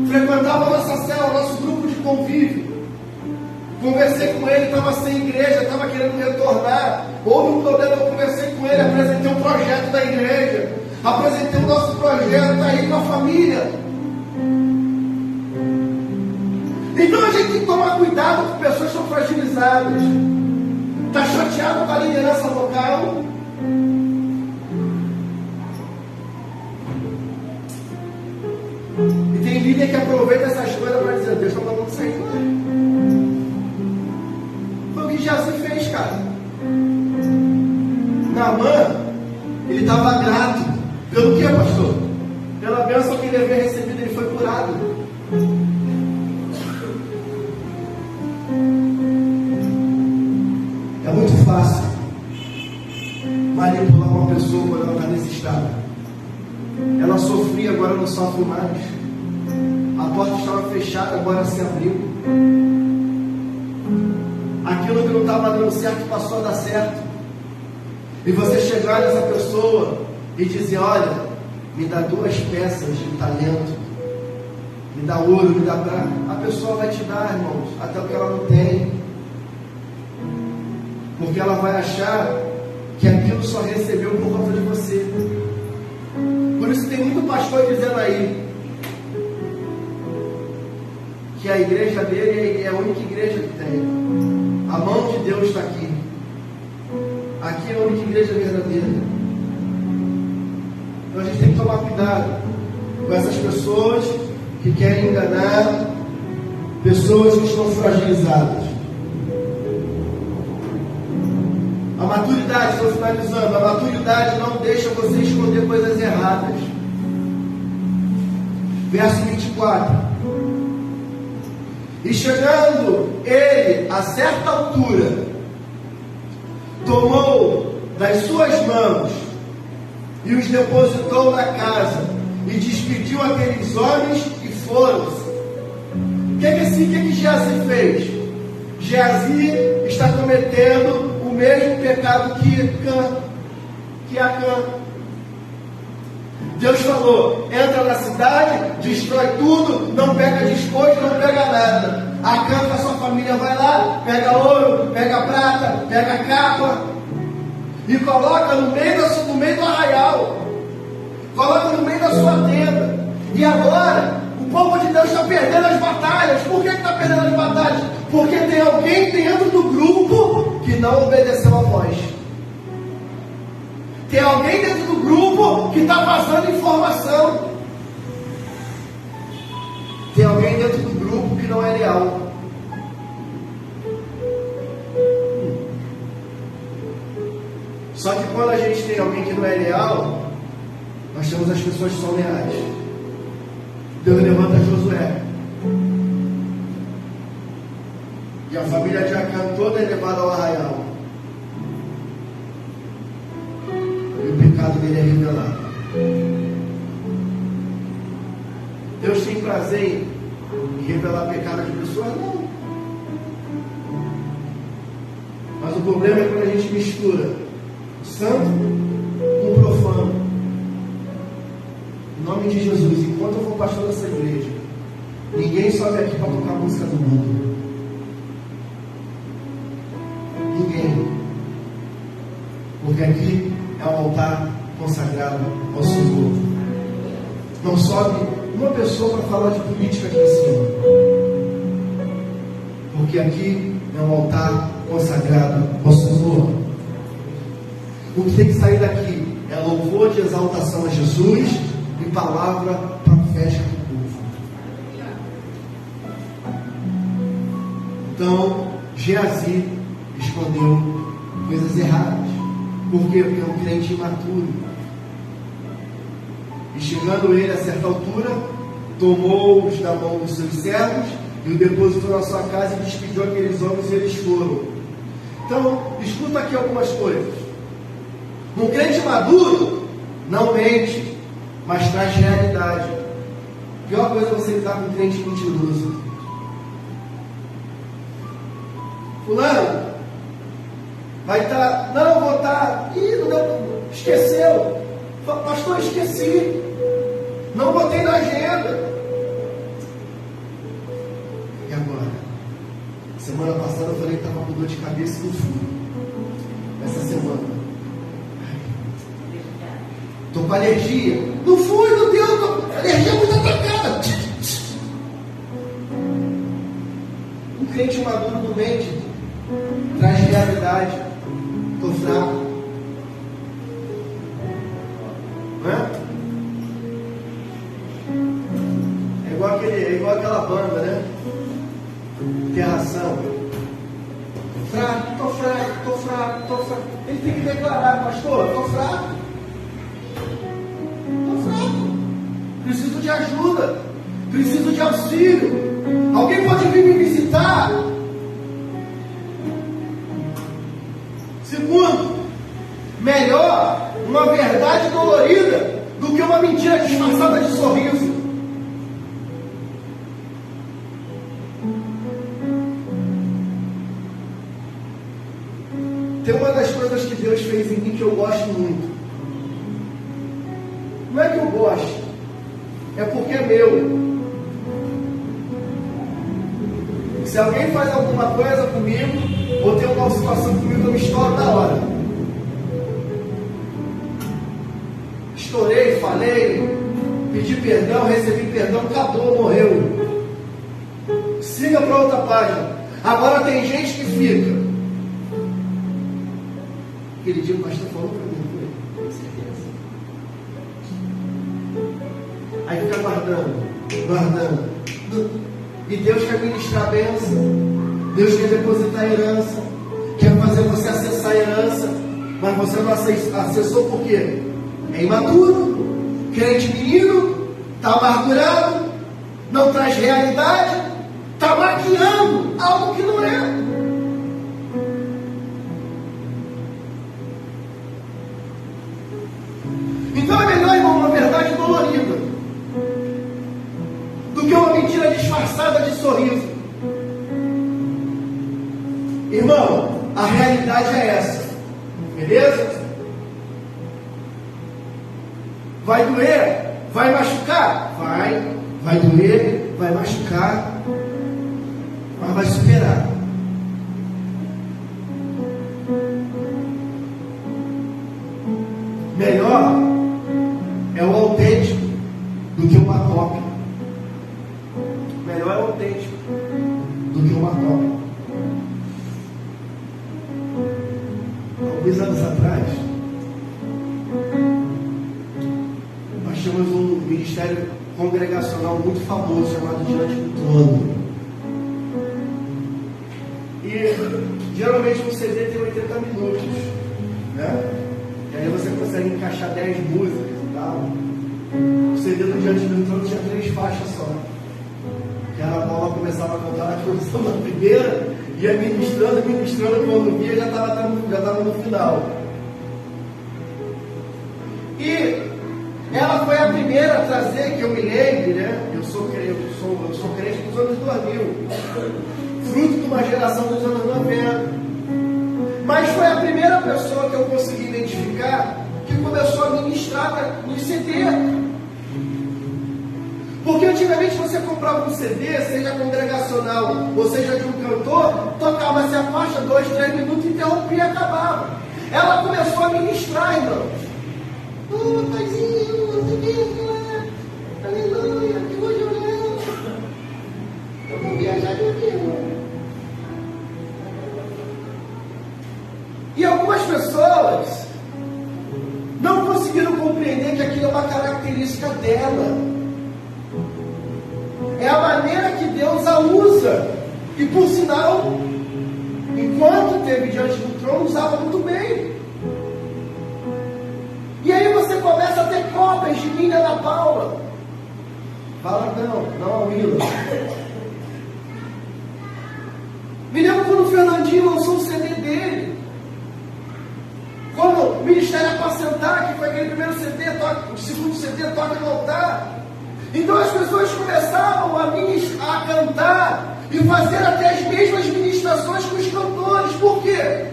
Frequentava a nossa cela, nosso grupo de convívio. Conversei com ele, estava sem igreja, estava querendo retornar. Houve um problema, eu conversei com ele, apresentei um projeto da igreja, apresentei o nosso projeto, está aí com a família. Então a gente tem que tomar cuidado com pessoas que são fragilizadas. Está chateado com a liderança local? E tem líder que aproveita essas coisas para dizer: Deus está mandando sair. Foi o que Jesus fez, cara. Naamã, ele estava grato. Pelo que, pastor? Pela bênção que ele havia recebido, ele foi curado. É muito fácil manipular uma pessoa quando ela está nesse estado. Ela sofria, agora não sofre mais. A porta estava fechada, agora se abriu. Aquilo que não estava dando certo passou a dar certo. E você chegar nessa pessoa e dizer: olha, me dá 2 peças de talento, me dá ouro, me dá prata. A pessoa vai te dar, irmãos, até o que ela não tem. Porque ela vai achar que aquilo só recebeu por conta de você. Por isso tem muito pastor dizendo aí que a igreja dele é a única igreja que tem. A mão de Deus está aqui. Aqui é a única igreja verdadeira. Então a gente tem que tomar cuidado com essas pessoas que querem enganar pessoas que estão fragilizadas. A maturidade, estou finalizando, a maturidade não deixa você esconder coisas erradas. Verso 24. E chegando ele a certa altura, tomou das suas mãos e os depositou na casa, e despediu aqueles homens e foram-se. O que Geazi fez? Geazi está cometendo o mesmo pecado que Acã. Deus falou: entra na cidade, destrói tudo, não pega despojo, não pega nada. Acampa, a sua família vai lá, pega ouro, pega prata, pega capa e coloca no meio do arraial, coloca no meio da sua tenda. E agora o povo de Deus está perdendo as batalhas. Por que está perdendo as batalhas? Porque tem alguém dentro do grupo que não obedeceu a voz. Tem alguém dentro do grupo que está vazando informação. Tem alguém dentro do grupo que não é leal. Só que quando a gente tem alguém que não é leal, nós temos as pessoas que são leais. Deus levanta Josué. E a família de Acã toda é levada ao arraial. E o pecado dele é revelado. Deus tem prazer em revelar pecado de pessoas? Não. Mas o problema é quando a gente mistura o santo com o profano. Em nome de Jesus, enquanto eu for pastor dessa igreja, ninguém sobe aqui para tocar a música do mundo. Ninguém. Porque aqui é um altar consagrado ao Senhor. Não sobe uma pessoa para falar de política aqui em cima. Porque aqui é um altar consagrado ao Senhor. O que tem que sair daqui é louvor de exaltação a Jesus e palavra profética do povo. Então, Geazi escondeu coisas erradas. Por quê? Porque é um crente imaturo. E chegando ele a certa altura, tomou-os da mão dos seus servos e o depositou na sua casa e despediu aqueles homens e eles foram. Então, escuta aqui algumas coisas. Um crente maduro não mente, mas traz realidade. A pior coisa é você estar com um crente mentiroso. Fulano vai estar, não, vou estar, não deu, esqueceu. Pastor, esqueci. Não botei na agenda. E agora? Semana passada eu falei que estava com dor de cabeça e não fui. Essa semana estou com alergia. Não fui, não deu. Alergia muito atacada. Um crente maduro não mente. Traz realidade. Estou fraco. Não é? É igual aquela banda, né? Interração. Estou fraco. Ele tem que declarar, pastor, estou fraco. Preciso de ajuda, preciso de auxílio. Alguém pode vir me visitar? Segundo, melhor uma verdade dolorida do que uma mentira disfarçada de sorriso. Tem uma das coisas que Deus fez em mim que eu gosto muito. Não é que eu gosto, é porque é meu. Se alguém faz alguma coisa comigo, ou tem uma situação comigo, eu me estouro na hora. Estourei, falei, pedi perdão, recebi perdão, acabou, morreu. Siga para outra página. Agora tem gente que fica. Aquele dia o pastor falou para mim, com certeza. Aí fica guardando. E Deus quer ministrar a bênção. Deus quer depositar a herança. Quer fazer você acessar a herança. Mas você não acessou por quê? É imaturo. Crente menino. Está amargurado. Não traz realidade. Está maquiando algo que não é. Então é melhor, irmão, uma verdade dolorida do que uma mentira disfarçada de sorriso. Irmão, a realidade é essa. Beleza? Vai doer? Vai machucar? Vai doer, vai machucar, mas vai superar. Melhor é o autêntico do que uma cópia. Melhor é o autêntico do que uma cópia. Alguns anos atrás, nós tínhamos um ministério congregacional muito famoso chamado Diante do Trono. E geralmente um CD tem 80 minutos, né? E aí você consegue encaixar 10 músicas e tal. O CD do Diante do Trono tinha 3 faixas só. Que a Paula começava a cantar a canção na primeira, ia ministrando, quando via já estava no final. E ela foi a primeira a trazer, que eu me lembre, né? Eu sou crente dos anos 2000, fruto de uma geração dos anos 90. Mas foi a primeira pessoa que eu consegui identificar que começou a ministrar no CD. Porque antigamente você comprava um CD, seja congregacional ou seja de um cantor, tocava-se a faixa, 2, 3 minutos, interrompia e acabava. Ela começou a ministrar, irmãos. Paizinho, aleluia, que vou jogar. Eu vou viajar de avião. E algumas pessoas não conseguiram compreender que aquilo é uma característica dela. É a maneira que Deus a usa. E por sinal, enquanto esteve diante do trono, usava muito bem. E aí você começa a ter cópias de mim, Ana Paula. Fala não a Willa. Me lembro quando o Fernandinho lançou o CD dele. Quando o Ministério Apacentar, que foi aquele primeiro CD, o segundo CD, toca no altar. Então as pessoas começavam a cantar e fazer até as mesmas ministrações com os cantores. Por quê?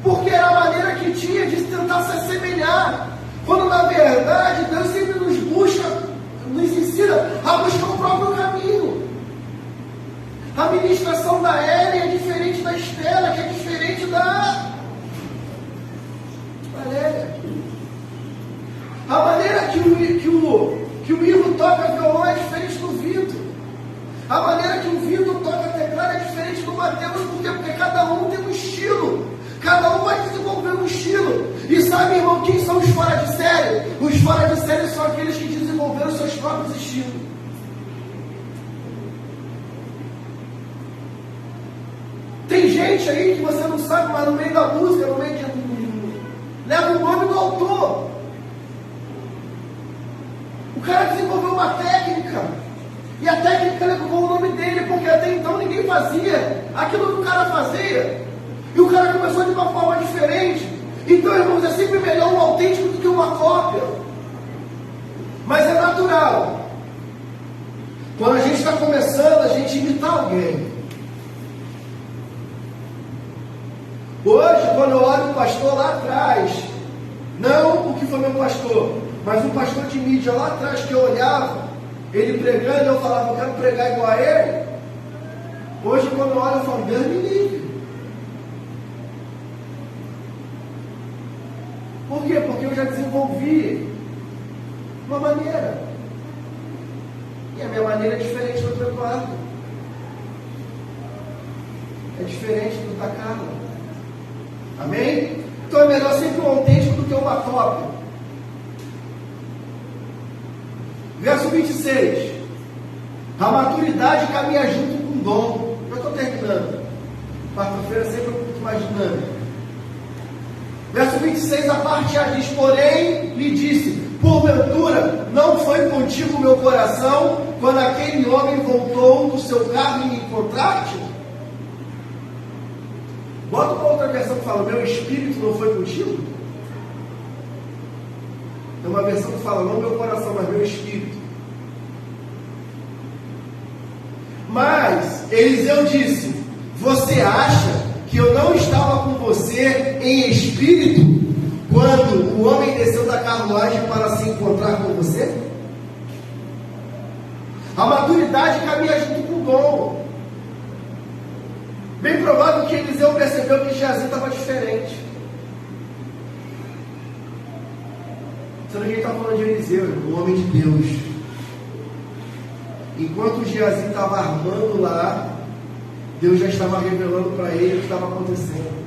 Porque era a maneira que tinha de tentar se assemelhar. Quando na verdade Deus sempre nos ensina a buscar o próprio caminho. A ministração da Ellen é diferente da Estela, que é diferente da Valéria. A maneira que o Ivo toca violão é diferente do Vitor. A maneira que o Vitor toca teclado é diferente do Mateus. Por quê? Porque cada um tem um estilo. Cada um vai desenvolver um estilo. E sabe, irmão, quem são os fora de série? Os fora de série são aqueles que desenvolveram seus próprios estilos. Tem gente aí que você não sabe, mas no meio da música, no meio de... leva o nome do autor. O cara desenvolveu uma técnica. E a técnica levou o nome dele, porque até então ninguém fazia aquilo que o cara fazia. E o cara começou de uma forma diferente. Então, irmãos, é sempre melhor um autêntico do que uma cópia. Mas é natural. Quando a gente está começando, a gente imita alguém. Hoje, quando eu olho o pastor lá atrás, não o que foi meu pastor, mas um pastor de mídia lá atrás que eu olhava, ele pregando, eu falava, eu quero pregar igual a ele. Hoje, quando eu olho, eu falo, Deus me livre. Por quê? Porque eu já desenvolvi uma maneira. E a minha maneira é diferente do teu quarto. É diferente do da Carla. Amém? Então é melhor sempre um autêntico do que uma cópia. Verso 26. A maturidade caminha junto com o dom. Eu estou terminando. Quarta-feira é sempre um pouco mais dinâmico. Verso 26, a parte A diz, porém, lhe disse, porventura, não foi contigo o meu coração, quando aquele homem voltou do seu carro e encontrar-te? Bota uma outra versão que fala, meu espírito não foi contigo? Tem uma versão que fala, não meu coração, mas meu espírito. Mas, Eliseu disse, você acha que eu não estava com você em espírito quando o homem desceu da carruagem para se encontrar com você? A maturidade caminha junto com o dom. Bem provável que Eliseu percebeu que Geazi estava diferente. Se ninguém está falando de Eliseu, o homem de Deus. Enquanto Geazi estava armando lá, Deus já estava revelando para ele o que estava acontecendo.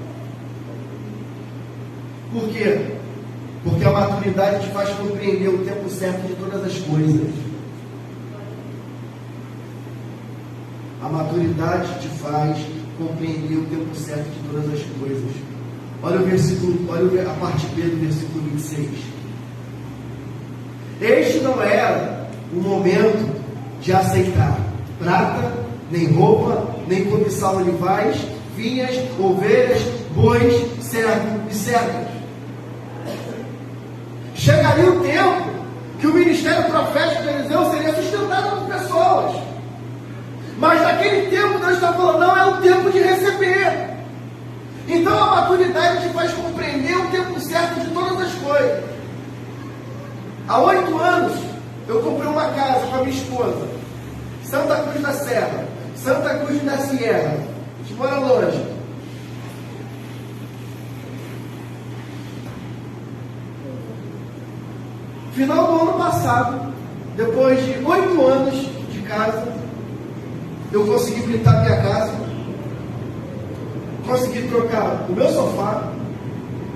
Por quê? Porque a maturidade te faz compreender o tempo certo de todas as coisas. A maturidade te faz compreender o tempo certo de todas as coisas. Olha o versículo, olha a parte B do versículo 26. Este não era o momento de aceitar prata, nem roupa, nem cobiçar olivais, vinhas, ovelhas, bois, servos e servas. Chegaria o tempo que o ministério profético de Eliseu seria sustentado por pessoas. Mas naquele tempo Deus está falando, não é o tempo de receber. Então a maturidade te faz compreender o tempo certo de todas as coisas. Há 8 anos eu comprei uma casa com a minha esposa, Santa Cruz da Serra, Santa Cruz da Sierra. A gente mora longe. Final do ano passado, depois de 8 anos de casa, eu consegui pintar minha casa, consegui trocar o meu sofá,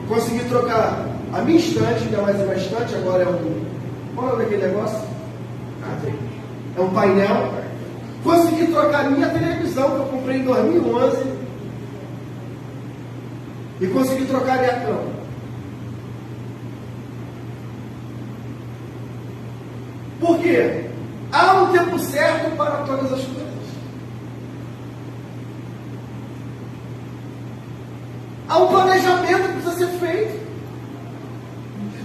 consegui trocar a minha estante, não é mais uma estante, agora é um... Qual é o nome daquele negócio? É um painel. Consegui trocar a minha televisão, que eu comprei em 2011, e consegui trocar a minha cama. Por quê? Há um tempo certo para todas as coisas. Há um planejamento que precisa ser feito.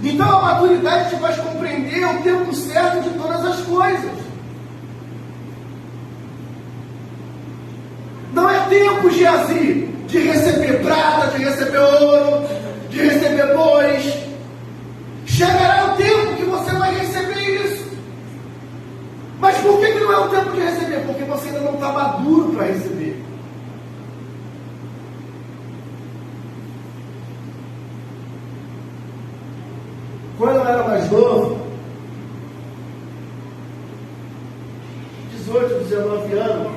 Então a maturidade te faz compreender o tempo certo de todas as coisas. Não é tempo, Geazi, de receber prata, de receber ouro, de receber bois. Chegará o tempo que você vai receber isso. Mas por que não é o tempo de receber? Porque você ainda não está maduro para receber. Quando eu era mais novo, 18, 19 anos,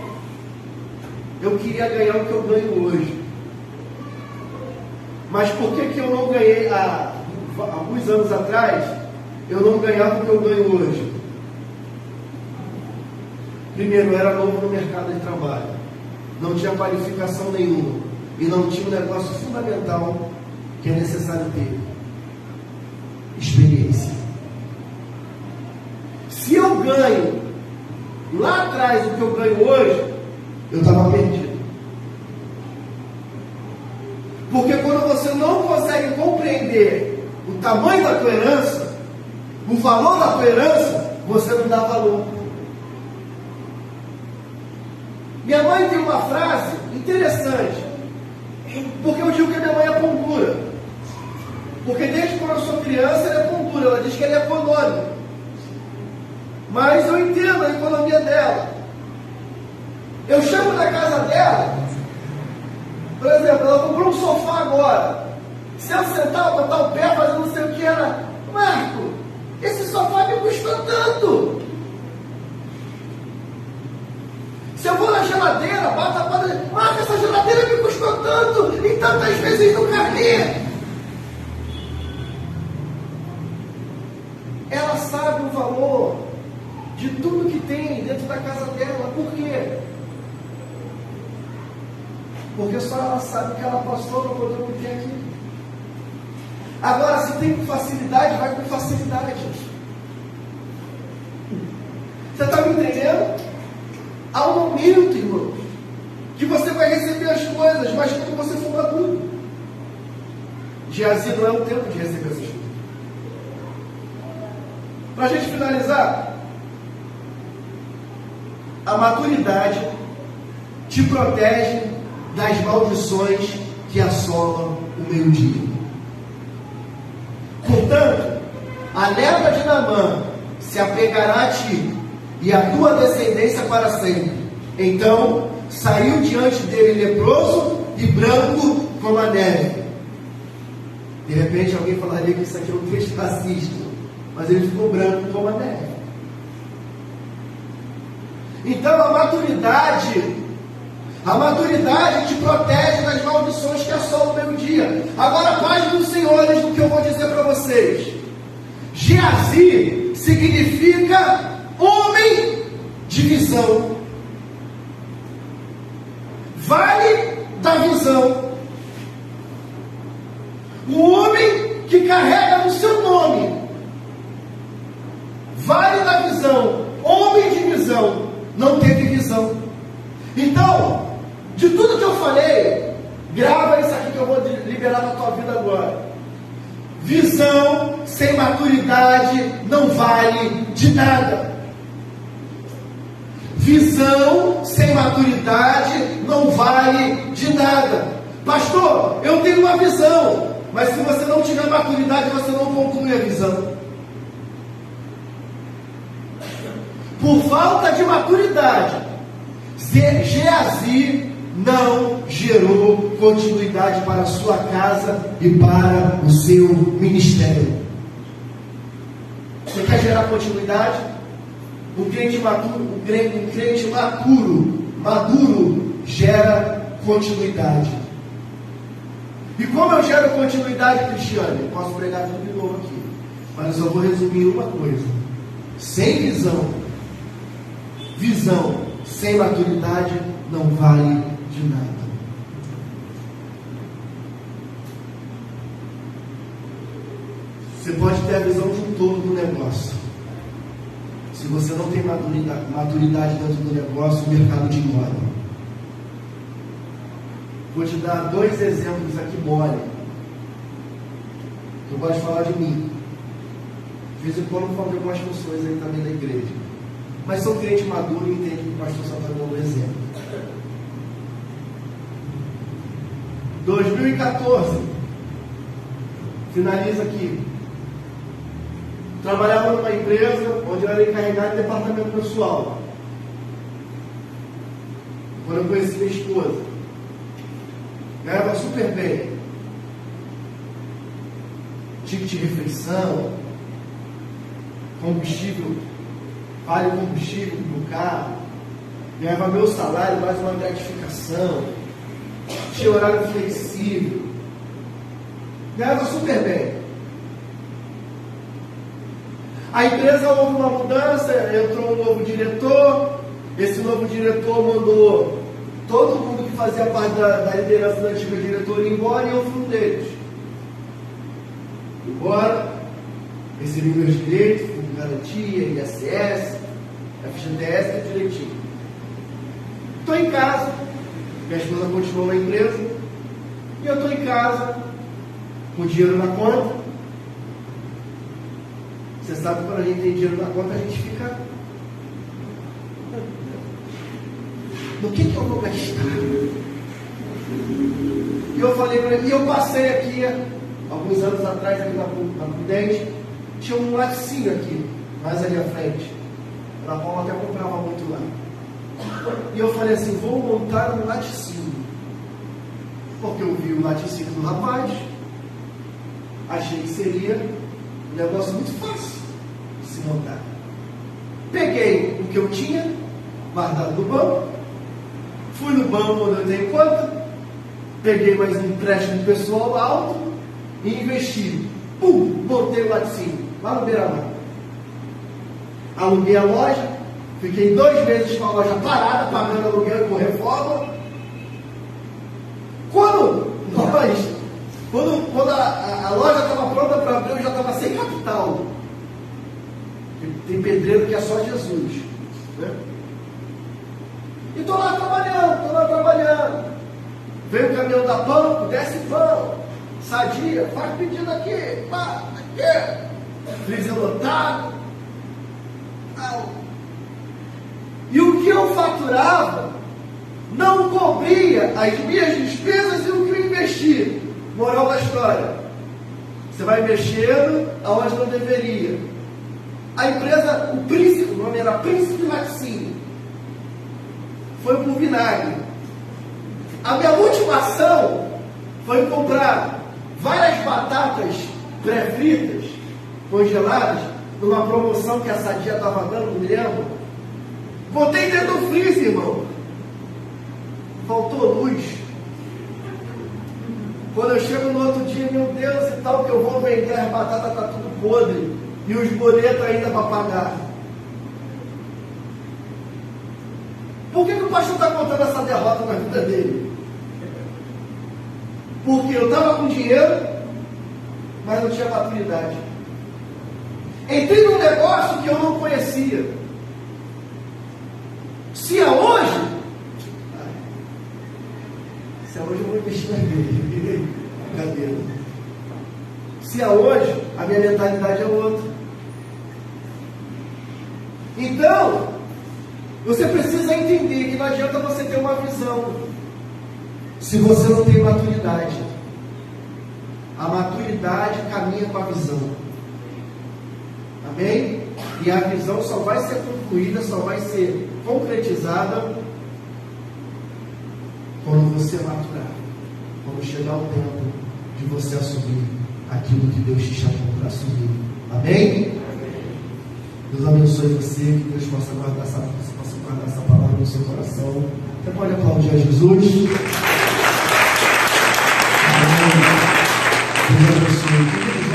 eu queria ganhar o que eu ganho hoje. Mas por que eu não ganhei há alguns anos atrás? Eu não ganhava o que eu ganho hoje. Primeiro, eu era novo no mercado de trabalho, não tinha qualificação nenhuma e não tinha um negócio fundamental que é necessário ter: experiência. Se eu ganho lá atrás o que eu ganho hoje, eu estava perdido. Porque quando você não consegue compreender o tamanho da tua herança, o valor da tua herança, você não dá valor. Minha mãe tem uma frase interessante, porque eu digo que a minha mãe é pão dura. Porque desde quando eu sou criança, ela é pão dura. Ela diz que ela é econômica. Mas eu entendo a economia dela. Eu chamo na casa dela, por exemplo, ela comprou um sofá agora. Se eu sentar, botar o pé, fazer não sei o que, ela: Marco, esse sofá me custou tanto. Se eu vou na geladeira, bota a porta, Marco, essa geladeira me custou tanto, e tantas vezes no carnê. Ela sabe o valor de tudo que tem dentro da casa dela. Por quê? Porque só ela sabe o que ela passou para poder o que tem aqui. Agora, se tem com facilidade, vai com facilidade. Você está me entendendo? Há um momento, irmãos, que você vai receber as coisas, mas quando você for maduro. Geazi não é o tempo de receber essas coisas. Para a gente finalizar, a maturidade te protege das maldições que assolam o meio-dia. Portanto, a leva de Naamã se apegará a ti, e a tua descendência para sempre. Então saiu diante dele leproso e branco como a neve. De repente alguém falaria que isso aqui é um texto racista, mas ele ficou branco como a neve. Então a maturidade te protege das maldições que assolam o meio-dia. Agora, paz dos senhores, do que eu vou dizer para vocês. Geazi significa homem de visão. Vale da visão. O homem que carrega no seu nome. Vale da visão. Homem de visão. Não teve visão. Então, de tudo que eu falei, grava isso aqui que eu vou liberar na tua vida agora. Visão sem maturidade não vale de nada. Visão sem maturidade não vale de nada. Pastor, eu tenho uma visão, mas se você não tiver maturidade, você não conclui a visão. Por falta de maturidade, Geazi não gerou continuidade para a sua casa e para o seu ministério. Você quer gerar continuidade? Um crente maduro gera continuidade. E como eu gero continuidade, Cristiane? Eu posso pregar tudo de novo aqui, mas eu vou resumir uma coisa: sem visão sem maturidade não vale de nada. Você pode ter a visão de um todo do negócio. Se você não tem maturidade dentro do negócio, o mercado te engole. Vou te dar 2 exemplos aqui mole. Eu gosto de falar de mim. De vez em quando eu falo de algumas pessoas aí também da igreja. Mas são crente maduro e entende que o pastor só está dando um exemplo. 2014. Finaliza aqui. Trabalhava numa empresa onde eu era encarregado de departamento pessoal. Quando eu conheci minha esposa, ganhava super bem. Ticket de refeição, combustível, vale combustível no carro, ganhava meu salário, mais uma gratificação, tinha horário flexível, ganhava super bem. A empresa houve uma mudança, entrou um novo diretor. Esse novo diretor mandou todo mundo que fazia parte da liderança da antiga diretoria embora, e eu fui um deles. Embora, recebi meus direitos, fundo de garantia, ISS, FGTS, tudo direitinho. Estou em casa, minha esposa continuou na empresa, e eu estou em casa, com dinheiro na conta. Você sabe que quando a gente tem dinheiro na conta, a gente fica... No que eu vou gastar? E eu falei para ele, e eu passei aqui, alguns anos atrás, aqui na Prudente, tinha um laticínio aqui, mais ali à frente. A Paula até comprava muito lá. E eu falei assim, vou montar um laticínio. Porque eu vi o laticínio do rapaz, achei que seria um negócio muito fácil de se montar. Peguei o que eu tinha, guardado no banco, fui no banco onde eu tenho conta, peguei mais um empréstimo pessoal alto e investi. Montei o laticínio, lá no Beira-Mar. Aluguei a loja, fiquei 2 meses com a loja parada, pagando aluguel com reforma. Quando a loja estava pronta para abrir, eu já estava sem capital. Tem pedreiro que é só Jesus, né? E estou lá trabalhando. Veio o caminhão da Pão, desce pão, Sadia, faz pedido aqui, pá, aqui, freezer lotado. E o que eu faturava não cobria as minhas despesas e o que eu investi. Moral da história: Você vai mexendo aonde não deveria. A empresa, o príncipe, o nome era Príncipe Maxine, foi por vinagre. A minha última ação foi comprar várias batatas pré-fritas, congeladas, numa promoção que a Sadia estava dando, não me lembro. Botei dentro do freezer, irmão. Faltou luz. Quando eu chego no outro dia, meu Deus e tal, que eu vou vender, as batatas tá tudo podre. E os boletos ainda para pagar. Por que o pastor está contando essa derrota na vida dele? Porque eu estava com dinheiro, mas não tinha maturidade. Entrei num negócio que eu não conhecia. Se é hoje eu vou investir na igreja. Brincadeira. Se é hoje, a minha mentalidade é outra. Então, você precisa entender que não adianta você ter uma visão se você não tem maturidade. A maturidade caminha com a visão. Amém? E a visão só vai ser concluída, só vai ser concretizada quando você maturar. Quando chegar o tempo de você assumir aquilo que Deus te chamou para assumir. Amém? Deus abençoe você, que Deus possa guardar essa palavra no seu coração. Você pode aplaudir a Jesus. Amém. Deus abençoe.